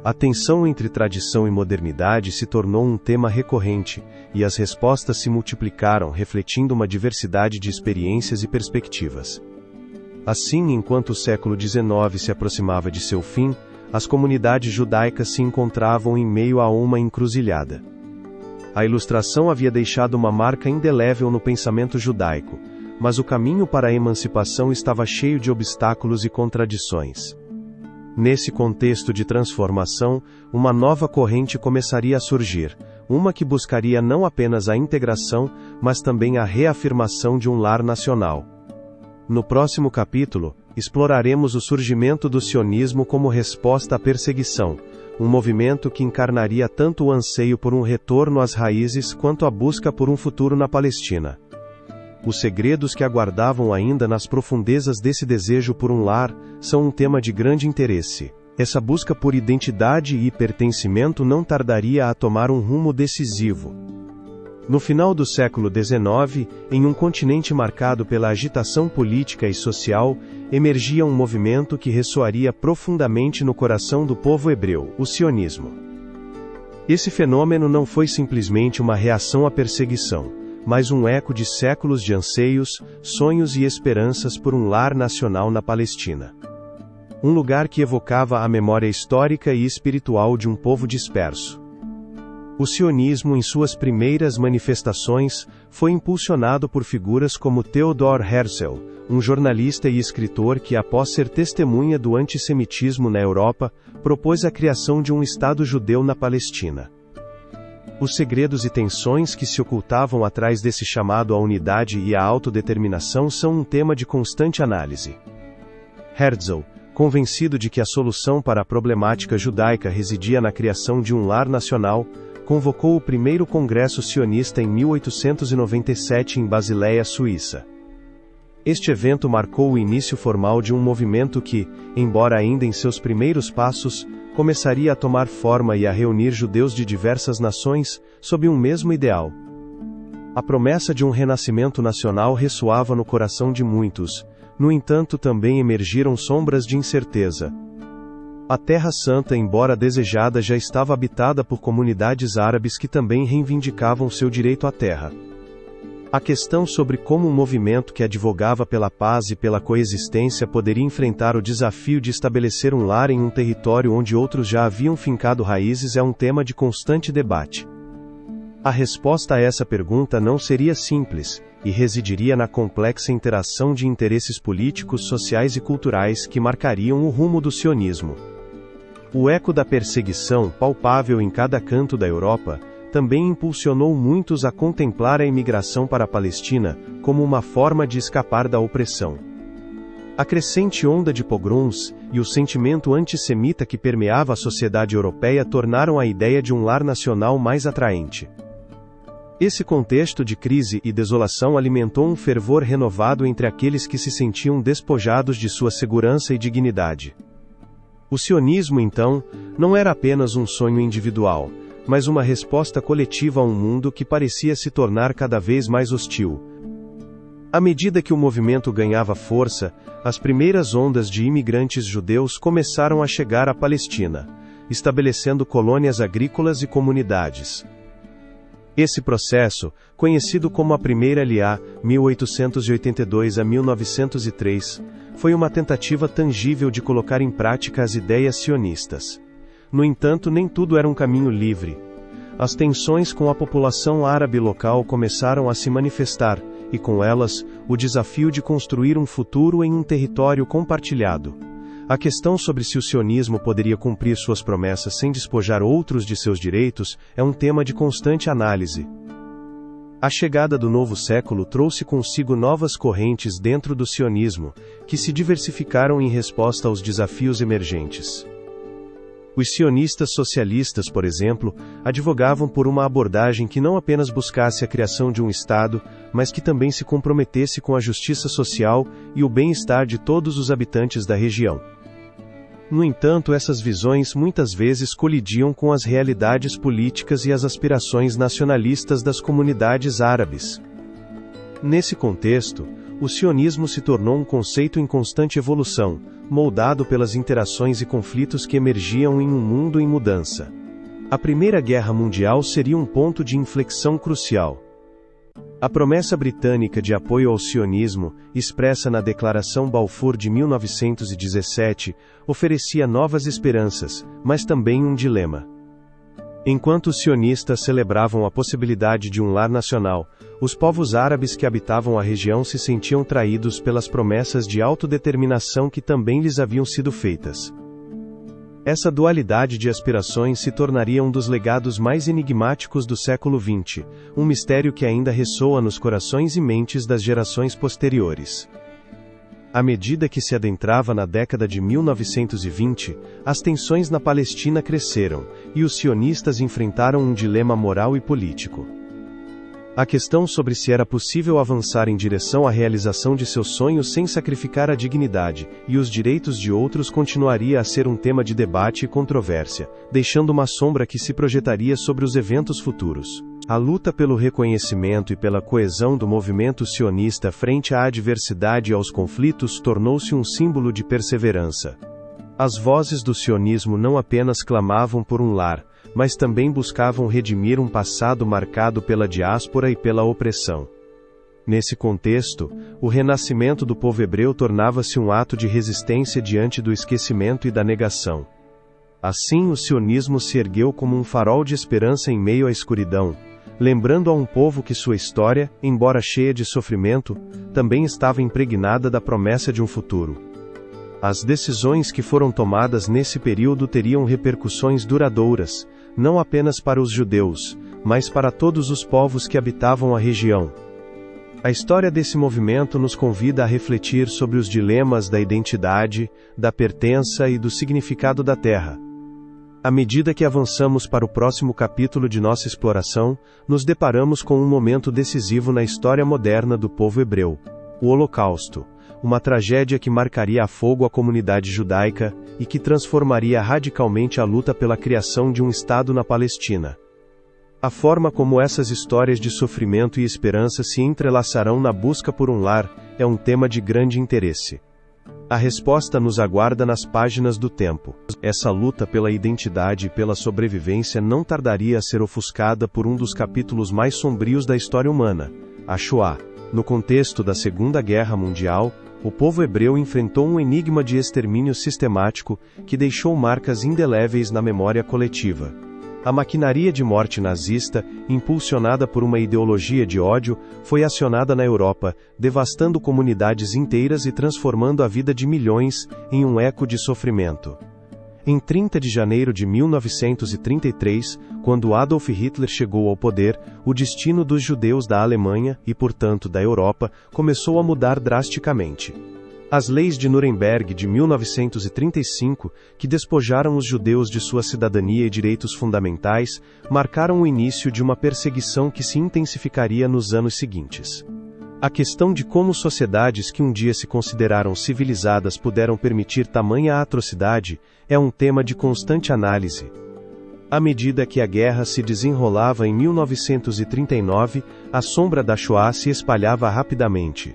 A tensão entre tradição e modernidade se tornou um tema recorrente, e as respostas se multiplicaram, refletindo uma diversidade de experiências e perspectivas. Assim, enquanto o século XIX se aproximava de seu fim, as comunidades judaicas se encontravam em meio a uma encruzilhada. A Ilustração havia deixado uma marca indelével no pensamento judaico, mas o caminho para a emancipação estava cheio de obstáculos e contradições. Nesse contexto de transformação, uma nova corrente começaria a surgir, uma que buscaria não apenas a integração, mas também a reafirmação de um lar nacional. No próximo capítulo, exploraremos o surgimento do sionismo como resposta à perseguição, um movimento que encarnaria tanto o anseio por um retorno às raízes quanto a busca por um futuro na Palestina. Os segredos que aguardavam ainda nas profundezas desse desejo por um lar são um tema de grande interesse. Essa busca por identidade e pertencimento não tardaria a tomar um rumo decisivo. No final do século XIX, em um continente marcado pela agitação política e social, emergia um movimento que ressoaria profundamente no coração do povo hebreu, o sionismo. Esse fenômeno não foi simplesmente uma reação à perseguição, mas um eco de séculos de anseios, sonhos e esperanças por um lar nacional na Palestina. Um lugar que evocava a memória histórica e espiritual de um povo disperso. O sionismo, em suas primeiras manifestações, foi impulsionado por figuras como Theodor Herzl, um jornalista e escritor que, após ser testemunha do antissemitismo na Europa, propôs a criação de um Estado judeu na Palestina. Os segredos e tensões que se ocultavam atrás desse chamado à unidade e à autodeterminação são um tema de constante análise. Herzl, convencido de que a solução para a problemática judaica residia na criação de um lar nacional, convocou o primeiro Congresso Sionista em 1897 em Basileia, Suíça. Este evento marcou o início formal de um movimento que, embora ainda em seus primeiros passos, começaria a tomar forma e a reunir judeus de diversas nações, sob um mesmo ideal. A promessa de um renascimento nacional ressoava no coração de muitos, no entanto também emergiram sombras de incerteza. A Terra Santa, embora desejada, já estava habitada por comunidades árabes que também reivindicavam seu direito à terra. A questão sobre como um movimento que advogava pela paz e pela coexistência poderia enfrentar o desafio de estabelecer um lar em um território onde outros já haviam fincado raízes é um tema de constante debate. A resposta a essa pergunta não seria simples, e residiria na complexa interação de interesses políticos, sociais e culturais que marcariam o rumo do sionismo. O eco da perseguição, palpável em cada canto da Europa, também impulsionou muitos a contemplar a imigração para a Palestina como uma forma de escapar da opressão. A crescente onda de pogroms e o sentimento antissemita que permeava a sociedade europeia tornaram a ideia de um lar nacional mais atraente. Esse contexto de crise e desolação alimentou um fervor renovado entre aqueles que se sentiam despojados de sua segurança e dignidade. O sionismo, então, não era apenas um sonho individual, mas uma resposta coletiva a um mundo que parecia se tornar cada vez mais hostil. À medida que o movimento ganhava força, as primeiras ondas de imigrantes judeus começaram a chegar à Palestina, estabelecendo colônias agrícolas e comunidades. Esse processo, conhecido como a Primeira LA, 1882 a 1903, foi uma tentativa tangível de colocar em prática as ideias sionistas. No entanto, nem tudo era um caminho livre. As tensões com a população árabe local começaram a se manifestar, e com elas, o desafio de construir um futuro em um território compartilhado. A questão sobre se o sionismo poderia cumprir suas promessas sem despojar outros de seus direitos é um tema de constante análise. A chegada do novo século trouxe consigo novas correntes dentro do sionismo, que se diversificaram em resposta aos desafios emergentes. Os sionistas socialistas, por exemplo, advogavam por uma abordagem que não apenas buscasse a criação de um Estado, mas que também se comprometesse com a justiça social e o bem-estar de todos os habitantes da região. No entanto, essas visões muitas vezes colidiam com as realidades políticas e as aspirações nacionalistas das comunidades árabes. Nesse contexto, o sionismo se tornou um conceito em constante evolução, moldado pelas interações e conflitos que emergiam em um mundo em mudança. A Primeira Guerra Mundial seria um ponto de inflexão crucial. A promessa britânica de apoio ao sionismo, expressa na Declaração Balfour de 1917, oferecia novas esperanças, mas também um dilema. Enquanto os sionistas celebravam a possibilidade de um lar nacional, os povos árabes que habitavam a região se sentiam traídos pelas promessas de autodeterminação que também lhes haviam sido feitas. Essa dualidade de aspirações se tornaria um dos legados mais enigmáticos do século XX, um mistério que ainda ressoa nos corações e mentes das gerações posteriores. À medida que se adentrava na década de 1920, as tensões na Palestina cresceram, e os sionistas enfrentaram um dilema moral e político. A questão sobre se era possível avançar em direção à realização de seus sonhos sem sacrificar a dignidade e os direitos de outros continuaria a ser um tema de debate e controvérsia, deixando uma sombra que se projetaria sobre os eventos futuros. A luta pelo reconhecimento e pela coesão do movimento sionista frente à adversidade e aos conflitos tornou-se um símbolo de perseverança. As vozes do sionismo não apenas clamavam por um lar, mas também buscavam redimir um passado marcado pela diáspora e pela opressão. Nesse contexto, o renascimento do povo hebreu tornava-se um ato de resistência diante do esquecimento e da negação. Assim, o sionismo se ergueu como um farol de esperança em meio à escuridão, lembrando a um povo que sua história, embora cheia de sofrimento, também estava impregnada da promessa de um futuro. As decisões que foram tomadas nesse período teriam repercussões duradouras, não apenas para os judeus, mas para todos os povos que habitavam a região. A história desse movimento nos convida a refletir sobre os dilemas da identidade, da pertença e do significado da terra. À medida que avançamos para o próximo capítulo de nossa exploração, nos deparamos com um momento decisivo na história moderna do povo hebreu: o Holocausto. Uma tragédia que marcaria a fogo a comunidade judaica, e que transformaria radicalmente a luta pela criação de um Estado na Palestina. A forma como essas histórias de sofrimento e esperança se entrelaçarão na busca por um lar, é um tema de grande interesse. A resposta nos aguarda nas páginas do tempo. Essa luta pela identidade e pela sobrevivência não tardaria a ser ofuscada por um dos capítulos mais sombrios da história humana, a Shoah. No contexto da Segunda Guerra Mundial, o povo hebreu enfrentou um enigma de extermínio sistemático que deixou marcas indeléveis na memória coletiva. A maquinaria de morte nazista, impulsionada por uma ideologia de ódio, foi acionada na Europa, devastando comunidades inteiras e transformando a vida de milhões em um eco de sofrimento. Em 30 de janeiro de 1933, quando Adolf Hitler chegou ao poder, o destino dos judeus da Alemanha, e portanto da Europa, começou a mudar drasticamente. As leis de Nuremberg de 1935, que despojaram os judeus de sua cidadania e direitos fundamentais, marcaram o início de uma perseguição que se intensificaria nos anos seguintes. A questão de como sociedades que um dia se consideraram civilizadas puderam permitir tamanha atrocidade é um tema de constante análise. À medida que a guerra se desenrolava em 1939, a sombra da Shoah se espalhava rapidamente.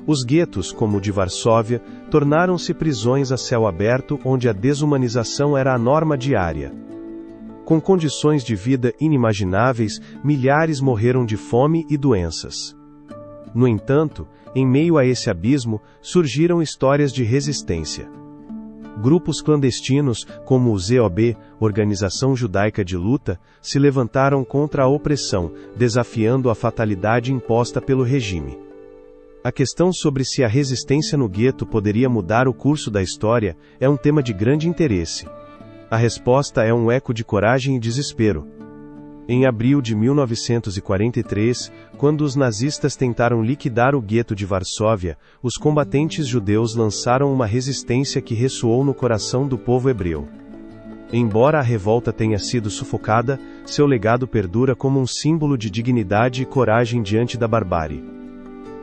Os guetos, como o de Varsóvia, tornaram-se prisões a céu aberto onde a desumanização era a norma diária. Com condições de vida inimagináveis, milhares morreram de fome e doenças. No entanto, em meio a esse abismo, surgiram histórias de resistência. Grupos clandestinos, como o ZOB, Organização Judaica de Luta, se levantaram contra a opressão, desafiando a fatalidade imposta pelo regime. A questão sobre se a resistência no gueto poderia mudar o curso da história é um tema de grande interesse. A resposta é um eco de coragem e desespero. Em abril de 1943, quando os nazistas tentaram liquidar o gueto de Varsóvia, os combatentes judeus lançaram uma resistência que ressoou no coração do povo hebreu. Embora a revolta tenha sido sufocada, seu legado perdura como um símbolo de dignidade e coragem diante da barbárie.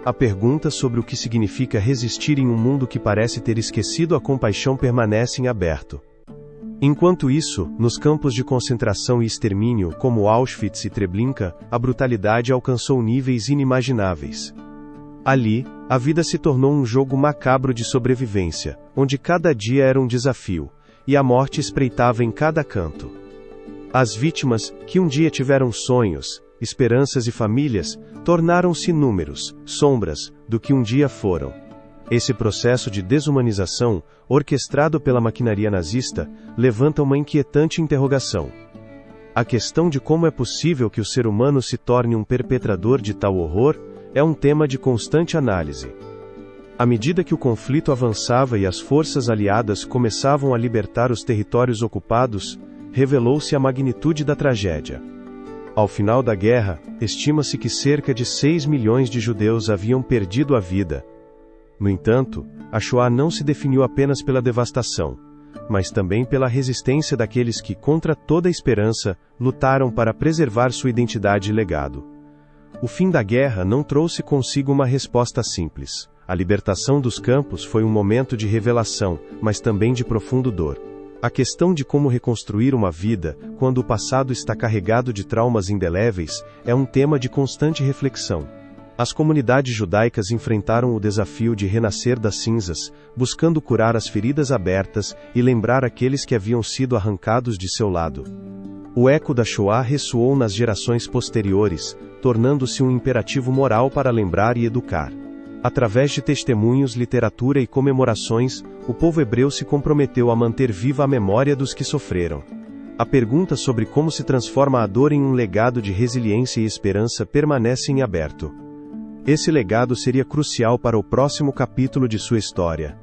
A pergunta sobre o que significa resistir em um mundo que parece ter esquecido a compaixão permanece em aberto. Enquanto isso, nos campos de concentração e extermínio, como Auschwitz e Treblinka, a brutalidade alcançou níveis inimagináveis. Ali, a vida se tornou um jogo macabro de sobrevivência, onde cada dia era um desafio, e a morte espreitava em cada canto. As vítimas, que um dia tiveram sonhos, esperanças e famílias, tornaram-se números, sombras, do que um dia foram. Esse processo de desumanização, orquestrado pela maquinaria nazista, levanta uma inquietante interrogação. A questão de como é possível que o ser humano se torne um perpetrador de tal horror, é um tema de constante análise. À medida que o conflito avançava e as forças aliadas começavam a libertar os territórios ocupados, revelou-se a magnitude da tragédia. Ao final da guerra, estima-se que cerca de 6 milhões de judeus haviam perdido a vida. No entanto, a Shoah não se definiu apenas pela devastação, mas também pela resistência daqueles que, contra toda esperança, lutaram para preservar sua identidade e legado. O fim da guerra não trouxe consigo uma resposta simples. A libertação dos campos foi um momento de revelação, mas também de profundo dor. A questão de como reconstruir uma vida, quando o passado está carregado de traumas indeléveis, é um tema de constante reflexão. As comunidades judaicas enfrentaram o desafio de renascer das cinzas, buscando curar as feridas abertas e lembrar aqueles que haviam sido arrancados de seu lado. O eco da Shoah ressoou nas gerações posteriores, tornando-se um imperativo moral para lembrar e educar. Através de testemunhos, literatura e comemorações, o povo hebreu se comprometeu a manter viva a memória dos que sofreram. A pergunta sobre como se transforma a dor em um legado de resiliência e esperança permanece em aberto. Esse legado seria crucial para o próximo capítulo de sua história.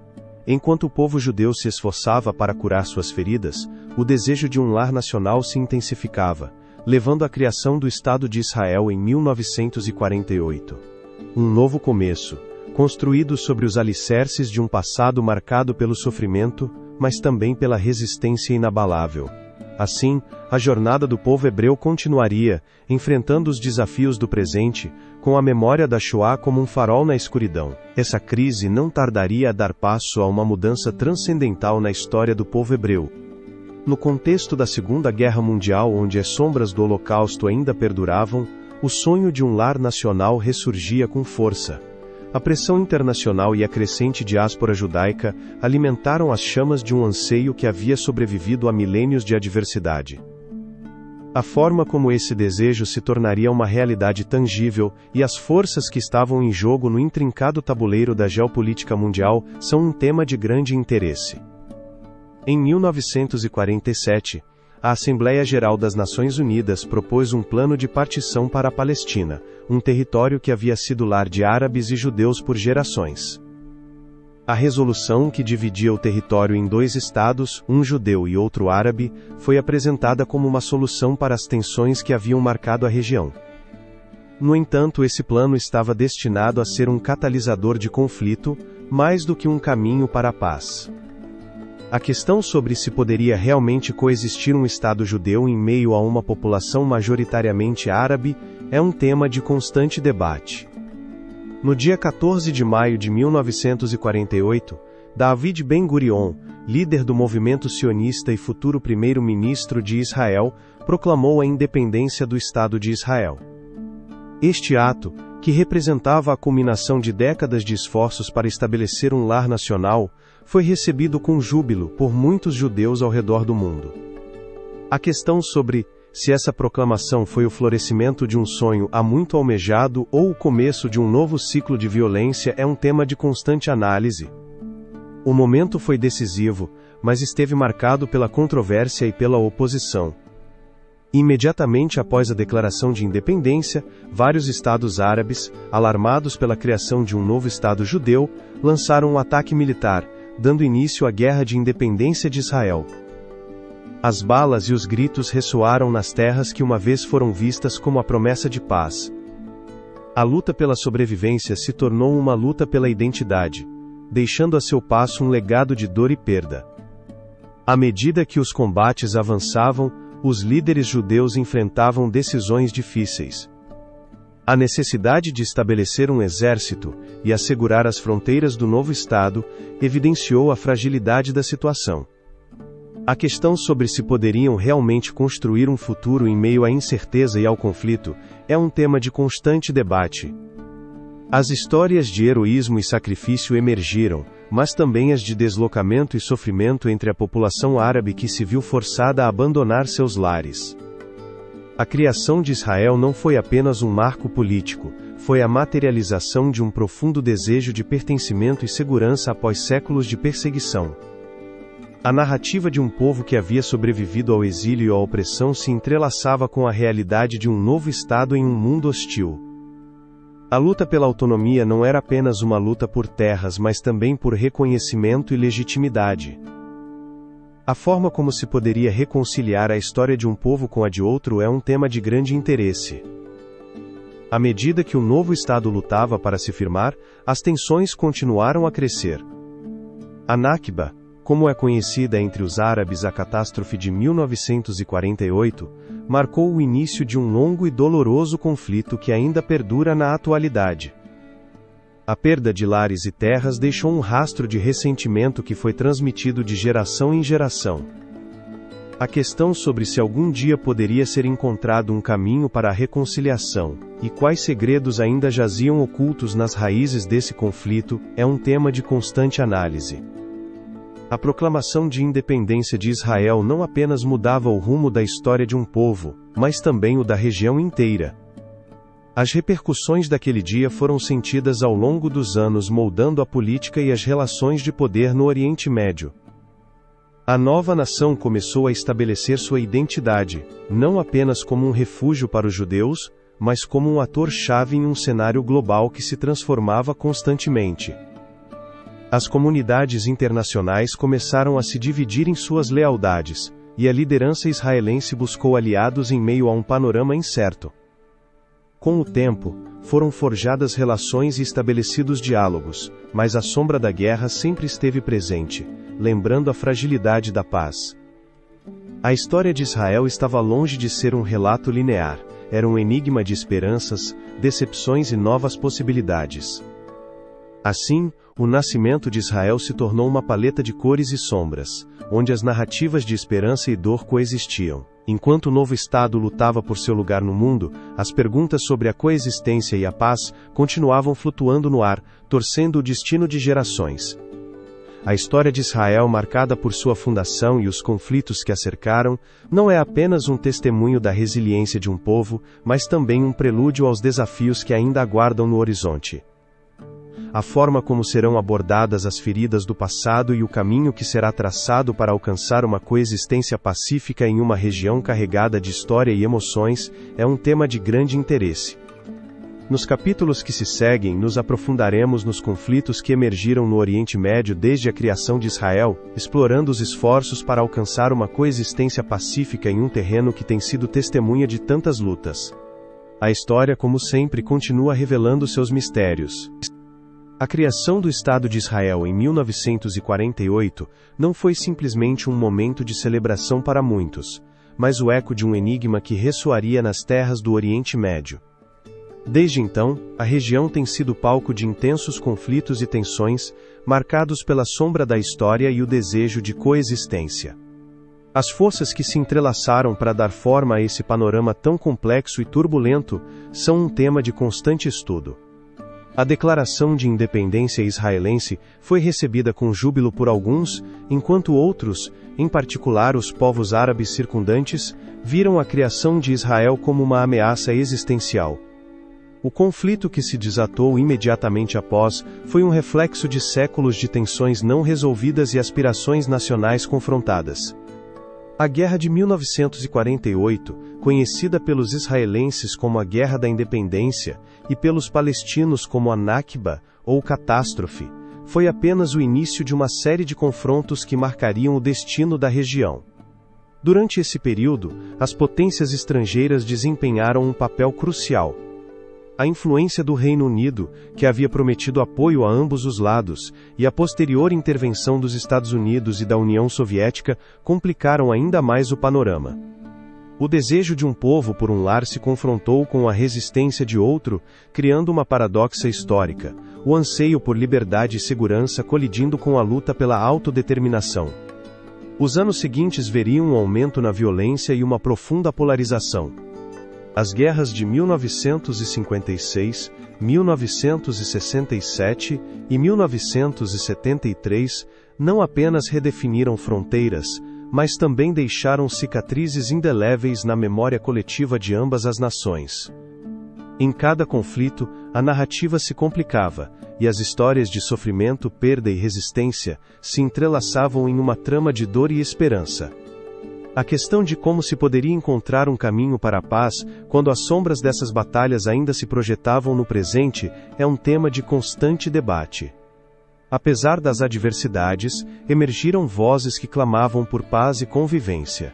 Enquanto o povo judeu se esforçava para curar suas feridas, o desejo de um lar nacional se intensificava, levando à criação do Estado de Israel em 1948. Um novo começo, construído sobre os alicerces de um passado marcado pelo sofrimento, mas também pela resistência inabalável. Assim, a jornada do povo hebreu continuaria, enfrentando os desafios do presente, com a memória da Shoah como um farol na escuridão. Essa crise não tardaria a dar passo a uma mudança transcendental na história do povo hebreu. No contexto da Segunda Guerra Mundial, onde as sombras do Holocausto ainda perduravam, o sonho de um lar nacional ressurgia com força. A pressão internacional e a crescente diáspora judaica alimentaram as chamas de um anseio que havia sobrevivido a milênios de adversidade. A forma como esse desejo se tornaria uma realidade tangível e as forças que estavam em jogo no intrincado tabuleiro da geopolítica mundial são um tema de grande interesse. Em 1947, a Assembleia Geral das Nações Unidas propôs um plano de partição para a Palestina, um território que havia sido lar de árabes e judeus por gerações. A resolução, que dividia o território em 2 estados, um judeu e outro árabe, foi apresentada como uma solução para as tensões que haviam marcado a região. No entanto, esse plano estava destinado a ser um catalisador de conflito, mais do que um caminho para a paz. A questão sobre se poderia realmente coexistir um Estado judeu em meio a uma população majoritariamente árabe é um tema de constante debate. No dia 14 de maio de 1948, David Ben-Gurion, líder do movimento sionista e futuro primeiro-ministro de Israel, proclamou a independência do Estado de Israel. Este ato, que representava a culminação de décadas de esforços para estabelecer um lar nacional, foi recebido com júbilo por muitos judeus ao redor do mundo. A questão sobre se essa proclamação foi o florescimento de um sonho há muito almejado ou o começo de um novo ciclo de violência é um tema de constante análise. O momento foi decisivo, mas esteve marcado pela controvérsia e pela oposição. Imediatamente após a declaração de independência, vários estados árabes, alarmados pela criação de um novo estado judeu, lançaram um ataque militar, dando início à Guerra de Independência de Israel. As balas e os gritos ressoaram nas terras que uma vez foram vistas como a promessa de paz. A luta pela sobrevivência se tornou uma luta pela identidade, deixando a seu passo um legado de dor e perda. À medida que os combates avançavam, os líderes judeus enfrentavam decisões difíceis. A necessidade de estabelecer um exército e assegurar as fronteiras do novo Estado evidenciou a fragilidade da situação. A questão sobre se poderiam realmente construir um futuro em meio à incerteza e ao conflito é um tema de constante debate. As histórias de heroísmo e sacrifício emergiram, mas também as de deslocamento e sofrimento entre a população árabe que se viu forçada a abandonar seus lares. A criação de Israel não foi apenas um marco político, foi a materialização de um profundo desejo de pertencimento e segurança após séculos de perseguição. A narrativa de um povo que havia sobrevivido ao exílio e à opressão se entrelaçava com a realidade de um novo Estado em um mundo hostil. A luta pela autonomia não era apenas uma luta por terras, mas também por reconhecimento e legitimidade. A forma como se poderia reconciliar a história de um povo com a de outro é um tema de grande interesse. À medida que o novo Estado lutava para se firmar, as tensões continuaram a crescer. A Nakba, como é conhecida entre os árabes a catástrofe de 1948, marcou o início de um longo e doloroso conflito que ainda perdura na atualidade. A perda de lares e terras deixou um rastro de ressentimento que foi transmitido de geração em geração. A questão sobre se algum dia poderia ser encontrado um caminho para a reconciliação, e quais segredos ainda jaziam ocultos nas raízes desse conflito, é um tema de constante análise. A proclamação de independência de Israel não apenas mudava o rumo da história de um povo, mas também o da região inteira. As repercussões daquele dia foram sentidas ao longo dos anos, moldando a política e as relações de poder no Oriente Médio. A nova nação começou a estabelecer sua identidade, não apenas como um refúgio para os judeus, mas como um ator-chave em um cenário global que se transformava constantemente. As comunidades internacionais começaram a se dividir em suas lealdades, e a liderança israelense buscou aliados em meio a um panorama incerto. Com o tempo, foram forjadas relações e estabelecidos diálogos, mas a sombra da guerra sempre esteve presente, lembrando a fragilidade da paz. A história de Israel estava longe de ser um relato linear, era um enigma de esperanças, decepções e novas possibilidades. Assim, o nascimento de Israel se tornou uma paleta de cores e sombras, onde as narrativas de esperança e dor coexistiam. Enquanto o novo Estado lutava por seu lugar no mundo, as perguntas sobre a coexistência e a paz continuavam flutuando no ar, torcendo o destino de gerações. A história de Israel, marcada por sua fundação e os conflitos que a cercaram, não é apenas um testemunho da resiliência de um povo, mas também um prelúdio aos desafios que ainda aguardam no horizonte. A forma como serão abordadas as feridas do passado e o caminho que será traçado para alcançar uma coexistência pacífica em uma região carregada de história e emoções, é um tema de grande interesse. Nos capítulos que se seguem, nos aprofundaremos nos conflitos que emergiram no Oriente Médio desde a criação de Israel, explorando os esforços para alcançar uma coexistência pacífica em um terreno que tem sido testemunha de tantas lutas. A história, como sempre, continua revelando seus mistérios. A criação do Estado de Israel em 1948 não foi simplesmente um momento de celebração para muitos, mas o eco de um enigma que ressoaria nas terras do Oriente Médio. Desde então, a região tem sido palco de intensos conflitos e tensões, marcados pela sombra da história e o desejo de coexistência. As forças que se entrelaçaram para dar forma a esse panorama tão complexo e turbulento são um tema de constante estudo. A declaração de independência israelense foi recebida com júbilo por alguns, enquanto outros, em particular os povos árabes circundantes, viram a criação de Israel como uma ameaça existencial. O conflito que se desatou imediatamente após foi um reflexo de séculos de tensões não resolvidas e aspirações nacionais confrontadas. A Guerra de 1948, conhecida pelos israelenses como a Guerra da Independência e pelos palestinos como a Nakba, ou catástrofe, foi apenas o início de uma série de confrontos que marcariam o destino da região. Durante esse período, as potências estrangeiras desempenharam um papel crucial. A influência do Reino Unido, que havia prometido apoio a ambos os lados, e a posterior intervenção dos Estados Unidos e da União Soviética complicaram ainda mais o panorama. O desejo de um povo por um lar se confrontou com a resistência de outro, criando uma paradoxa histórica, o anseio por liberdade e segurança colidindo com a luta pela autodeterminação. Os anos seguintes veriam um aumento na violência e uma profunda polarização. As guerras de 1956, 1967 e 1973 não apenas redefiniram fronteiras, mas também deixaram cicatrizes indeléveis na memória coletiva de ambas as nações. Em cada conflito, a narrativa se complicava, e as histórias de sofrimento, perda e resistência se entrelaçavam em uma trama de dor e esperança. A questão de como se poderia encontrar um caminho para a paz, quando as sombras dessas batalhas ainda se projetavam no presente, é um tema de constante debate. Apesar das adversidades, emergiram vozes que clamavam por paz e convivência.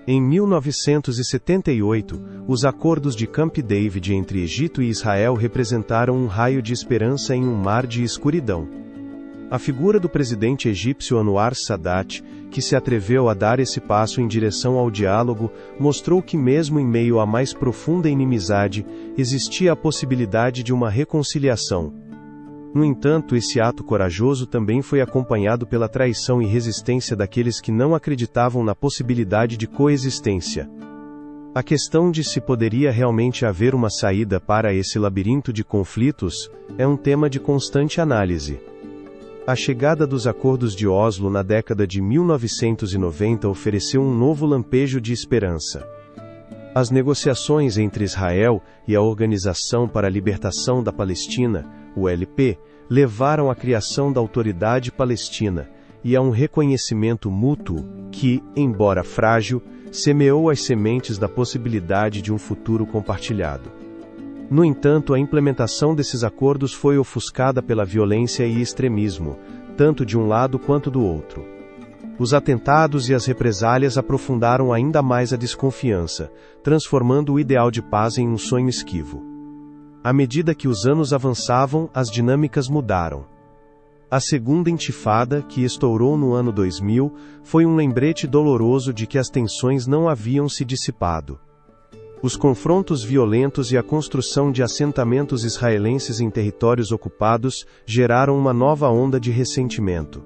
Em 1978, os acordos de Camp David entre Egito e Israel representaram um raio de esperança em um mar de escuridão. A figura do presidente egípcio Anwar Sadat, que se atreveu a dar esse passo em direção ao diálogo, mostrou que mesmo em meio à mais profunda inimizade, existia a possibilidade de uma reconciliação. No entanto, esse ato corajoso também foi acompanhado pela traição e resistência daqueles que não acreditavam na possibilidade de coexistência. A questão de se poderia realmente haver uma saída para esse labirinto de conflitos é um tema de constante análise. A chegada dos acordos de Oslo na década de 1990 ofereceu um novo lampejo de esperança. As negociações entre Israel e a Organização para a Libertação da Palestina, OLP, levaram à criação da Autoridade Palestina e a um reconhecimento mútuo que, embora frágil, semeou as sementes da possibilidade de um futuro compartilhado. No entanto, a implementação desses acordos foi ofuscada pela violência e extremismo, tanto de um lado quanto do outro. Os atentados e as represálias aprofundaram ainda mais a desconfiança, transformando o ideal de paz em um sonho esquivo. À medida que os anos avançavam, as dinâmicas mudaram. A segunda intifada, que estourou no ano 2000, foi um lembrete doloroso de que as tensões não haviam se dissipado. Os confrontos violentos e a construção de assentamentos israelenses em territórios ocupados geraram uma nova onda de ressentimento.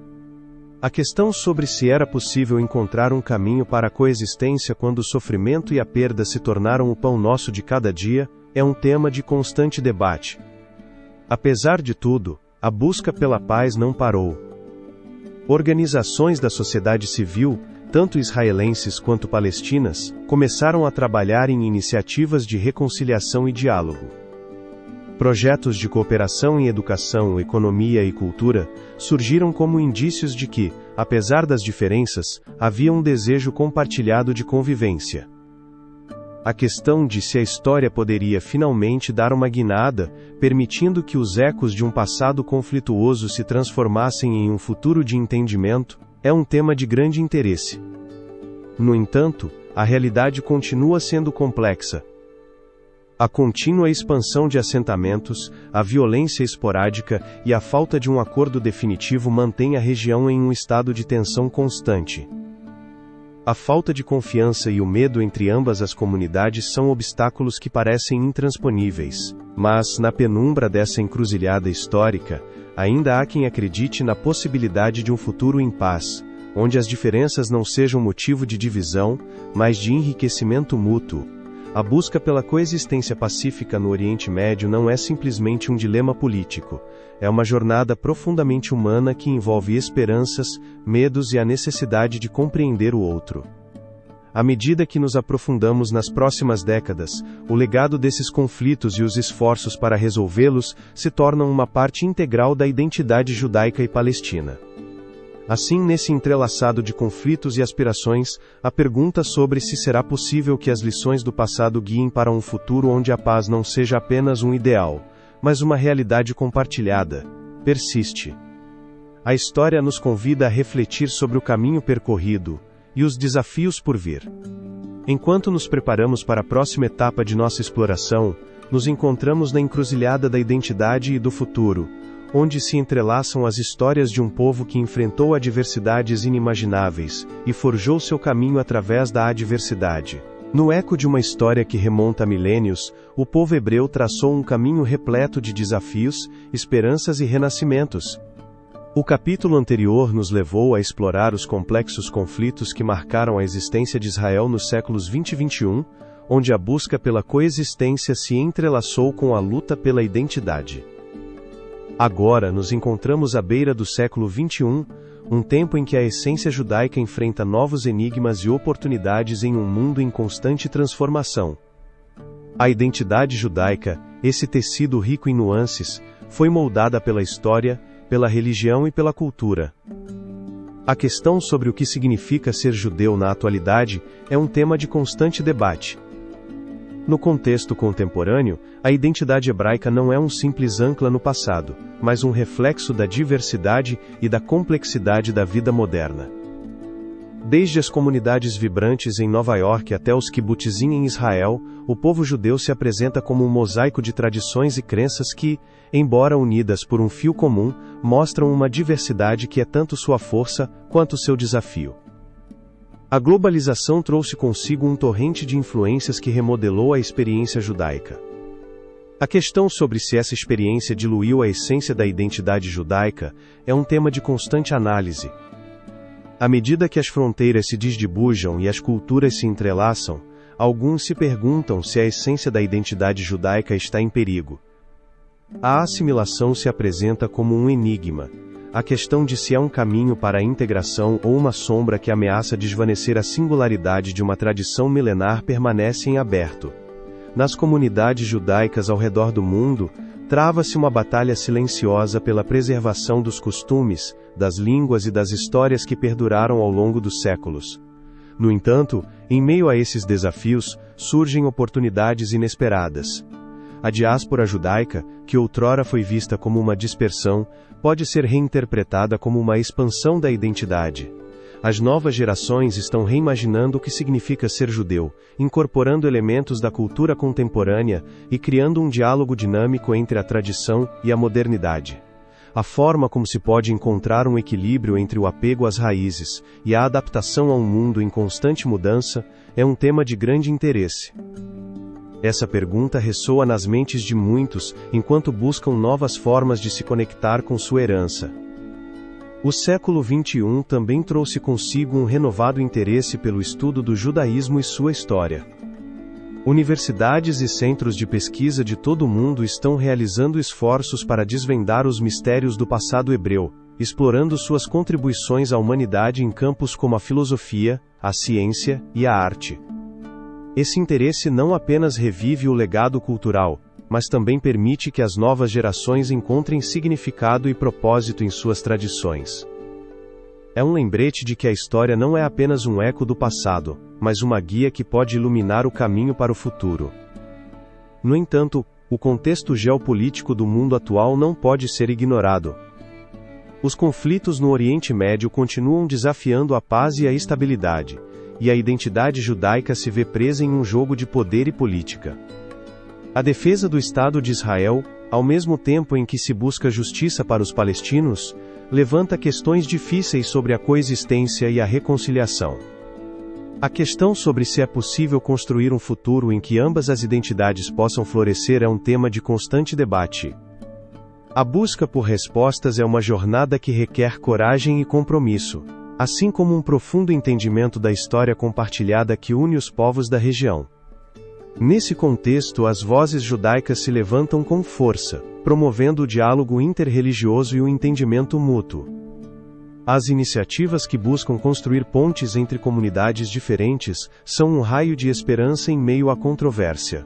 A questão sobre se era possível encontrar um caminho para a coexistência quando o sofrimento e a perda se tornaram o pão nosso de cada dia, é um tema de constante debate. Apesar de tudo, a busca pela paz não parou. Organizações da sociedade civil, tanto israelenses quanto palestinas, começaram a trabalhar em iniciativas de reconciliação e diálogo. Projetos de cooperação em educação, economia e cultura surgiram como indícios de que, apesar das diferenças, havia um desejo compartilhado de convivência. A questão de se a história poderia finalmente dar uma guinada, permitindo que os ecos de um passado conflituoso se transformassem em um futuro de entendimento, é um tema de grande interesse. No entanto, a realidade continua sendo complexa. A contínua expansão de assentamentos, a violência esporádica e a falta de um acordo definitivo mantêm a região em um estado de tensão constante. A falta de confiança e o medo entre ambas as comunidades são obstáculos que parecem intransponíveis, mas, na penumbra dessa encruzilhada histórica, ainda há quem acredite na possibilidade de um futuro em paz, onde as diferenças não sejam motivo de divisão, mas de enriquecimento mútuo. A busca pela coexistência pacífica no Oriente Médio não é simplesmente um dilema político, é uma jornada profundamente humana que envolve esperanças, medos e a necessidade de compreender o outro. À medida que nos aprofundamos nas próximas décadas, o legado desses conflitos e os esforços para resolvê-los se tornam uma parte integral da identidade judaica e palestina. Assim, nesse entrelaçado de conflitos e aspirações, a pergunta sobre se será possível que as lições do passado guiem para um futuro onde a paz não seja apenas um ideal, mas uma realidade compartilhada, persiste. A história nos convida a refletir sobre o caminho percorrido e os desafios por vir. Enquanto nos preparamos para a próxima etapa de nossa exploração, nos encontramos na encruzilhada da identidade e do futuro, onde se entrelaçam as histórias de um povo que enfrentou adversidades inimagináveis e forjou seu caminho através da adversidade. No eco de uma história que remonta a milênios, o povo hebreu traçou um caminho repleto de desafios, esperanças e renascimentos. O capítulo anterior nos levou a explorar os complexos conflitos que marcaram a existência de Israel nos séculos 20 e 21, onde a busca pela coexistência se entrelaçou com a luta pela identidade. Agora nos encontramos à beira do século 21, um tempo em que a essência judaica enfrenta novos enigmas e oportunidades em um mundo em constante transformação. A identidade judaica, esse tecido rico em nuances, foi moldada pela história, pela religião e pela cultura. A questão sobre o que significa ser judeu na atualidade é um tema de constante debate. No contexto contemporâneo, a identidade hebraica não é um simples ancla no passado, mas um reflexo da diversidade e da complexidade da vida moderna. Desde as comunidades vibrantes em Nova York até os kibbutzim em Israel, o povo judeu se apresenta como um mosaico de tradições e crenças que, embora unidas por um fio comum, mostram uma diversidade que é tanto sua força quanto seu desafio. A globalização trouxe consigo um torrente de influências que remodelou a experiência judaica. A questão sobre se essa experiência diluiu a essência da identidade judaica é um tema de constante análise. À medida que as fronteiras se desdibujam e as culturas se entrelaçam, alguns se perguntam se a essência da identidade judaica está em perigo. A assimilação se apresenta como um enigma. A questão de se é um caminho para a integração ou uma sombra que ameaça desvanecer a singularidade de uma tradição milenar permanece em aberto. Nas comunidades judaicas ao redor do mundo, trava-se uma batalha silenciosa pela preservação dos costumes, das línguas e das histórias que perduraram ao longo dos séculos. No entanto, em meio a esses desafios, surgem oportunidades inesperadas. A diáspora judaica, que outrora foi vista como uma dispersão, pode ser reinterpretada como uma expansão da identidade. As novas gerações estão reimaginando o que significa ser judeu, incorporando elementos da cultura contemporânea e criando um diálogo dinâmico entre a tradição e a modernidade. A forma como se pode encontrar um equilíbrio entre o apego às raízes e a adaptação a um mundo em constante mudança é um tema de grande interesse. Essa pergunta ressoa nas mentes de muitos enquanto buscam novas formas de se conectar com sua herança. O século XXI também trouxe consigo um renovado interesse pelo estudo do judaísmo e sua história. Universidades e centros de pesquisa de todo o mundo estão realizando esforços para desvendar os mistérios do passado hebreu, explorando suas contribuições à humanidade em campos como a filosofia, a ciência e a arte. Esse interesse não apenas revive o legado cultural, mas também permite que as novas gerações encontrem significado e propósito em suas tradições. É um lembrete de que a história não é apenas um eco do passado, mas uma guia que pode iluminar o caminho para o futuro. No entanto, o contexto geopolítico do mundo atual não pode ser ignorado. Os conflitos no Oriente Médio continuam desafiando a paz e a estabilidade, e a identidade judaica se vê presa em um jogo de poder e política. A defesa do Estado de Israel, ao mesmo tempo em que se busca justiça para os palestinos, levanta questões difíceis sobre a coexistência e a reconciliação. A questão sobre se é possível construir um futuro em que ambas as identidades possam florescer é um tema de constante debate. A busca por respostas é uma jornada que requer coragem e compromisso. assim como um profundo entendimento da história compartilhada que une os povos da região. Nesse contexto, as vozes judaicas se levantam com força, promovendo o diálogo interreligioso e o entendimento mútuo. As iniciativas que buscam construir pontes entre comunidades diferentes são um raio de esperança em meio à controvérsia.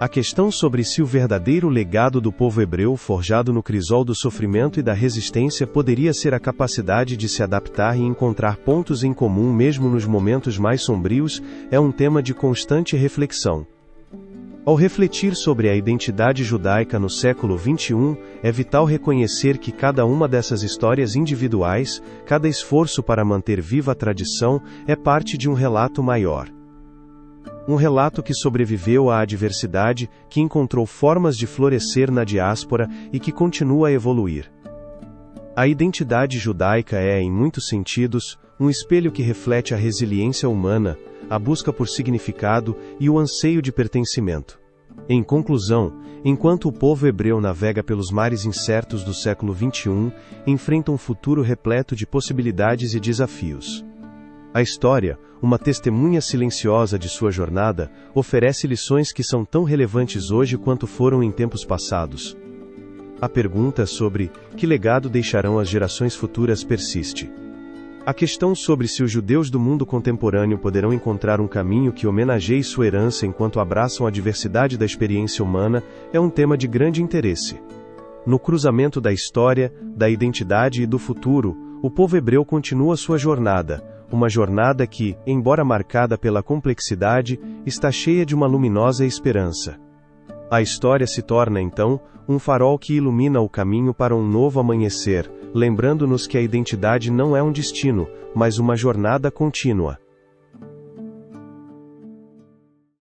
A questão sobre se o verdadeiro legado do povo hebreu forjado no crisol do sofrimento e da resistência poderia ser a capacidade de se adaptar e encontrar pontos em comum mesmo nos momentos mais sombrios, é um tema de constante reflexão. Ao refletir sobre a identidade judaica no século XXI, é vital reconhecer que cada uma dessas histórias individuais, cada esforço para manter viva a tradição, é parte de um relato maior. Um relato que sobreviveu à adversidade, que encontrou formas de florescer na diáspora e que continua a evoluir. A identidade judaica é, em muitos sentidos, um espelho que reflete a resiliência humana, a busca por significado e o anseio de pertencimento. Em conclusão, enquanto o povo hebreu navega pelos mares incertos do século XXI, enfrenta um futuro repleto de possibilidades e desafios. A história, uma testemunha silenciosa de sua jornada, oferece lições que são tão relevantes hoje quanto foram em tempos passados. A pergunta sobre que legado deixarão as gerações futuras persiste. A questão sobre se os judeus do mundo contemporâneo poderão encontrar um caminho que homenageie sua herança enquanto abraçam a diversidade da experiência humana é um tema de grande interesse. No cruzamento da história, da identidade e do futuro, o povo hebreu continua sua jornada, uma jornada que, embora marcada pela complexidade, está cheia de uma luminosa esperança. A história se torna, então, um farol que ilumina o caminho para um novo amanhecer, lembrando-nos que a identidade não é um destino, mas uma jornada contínua.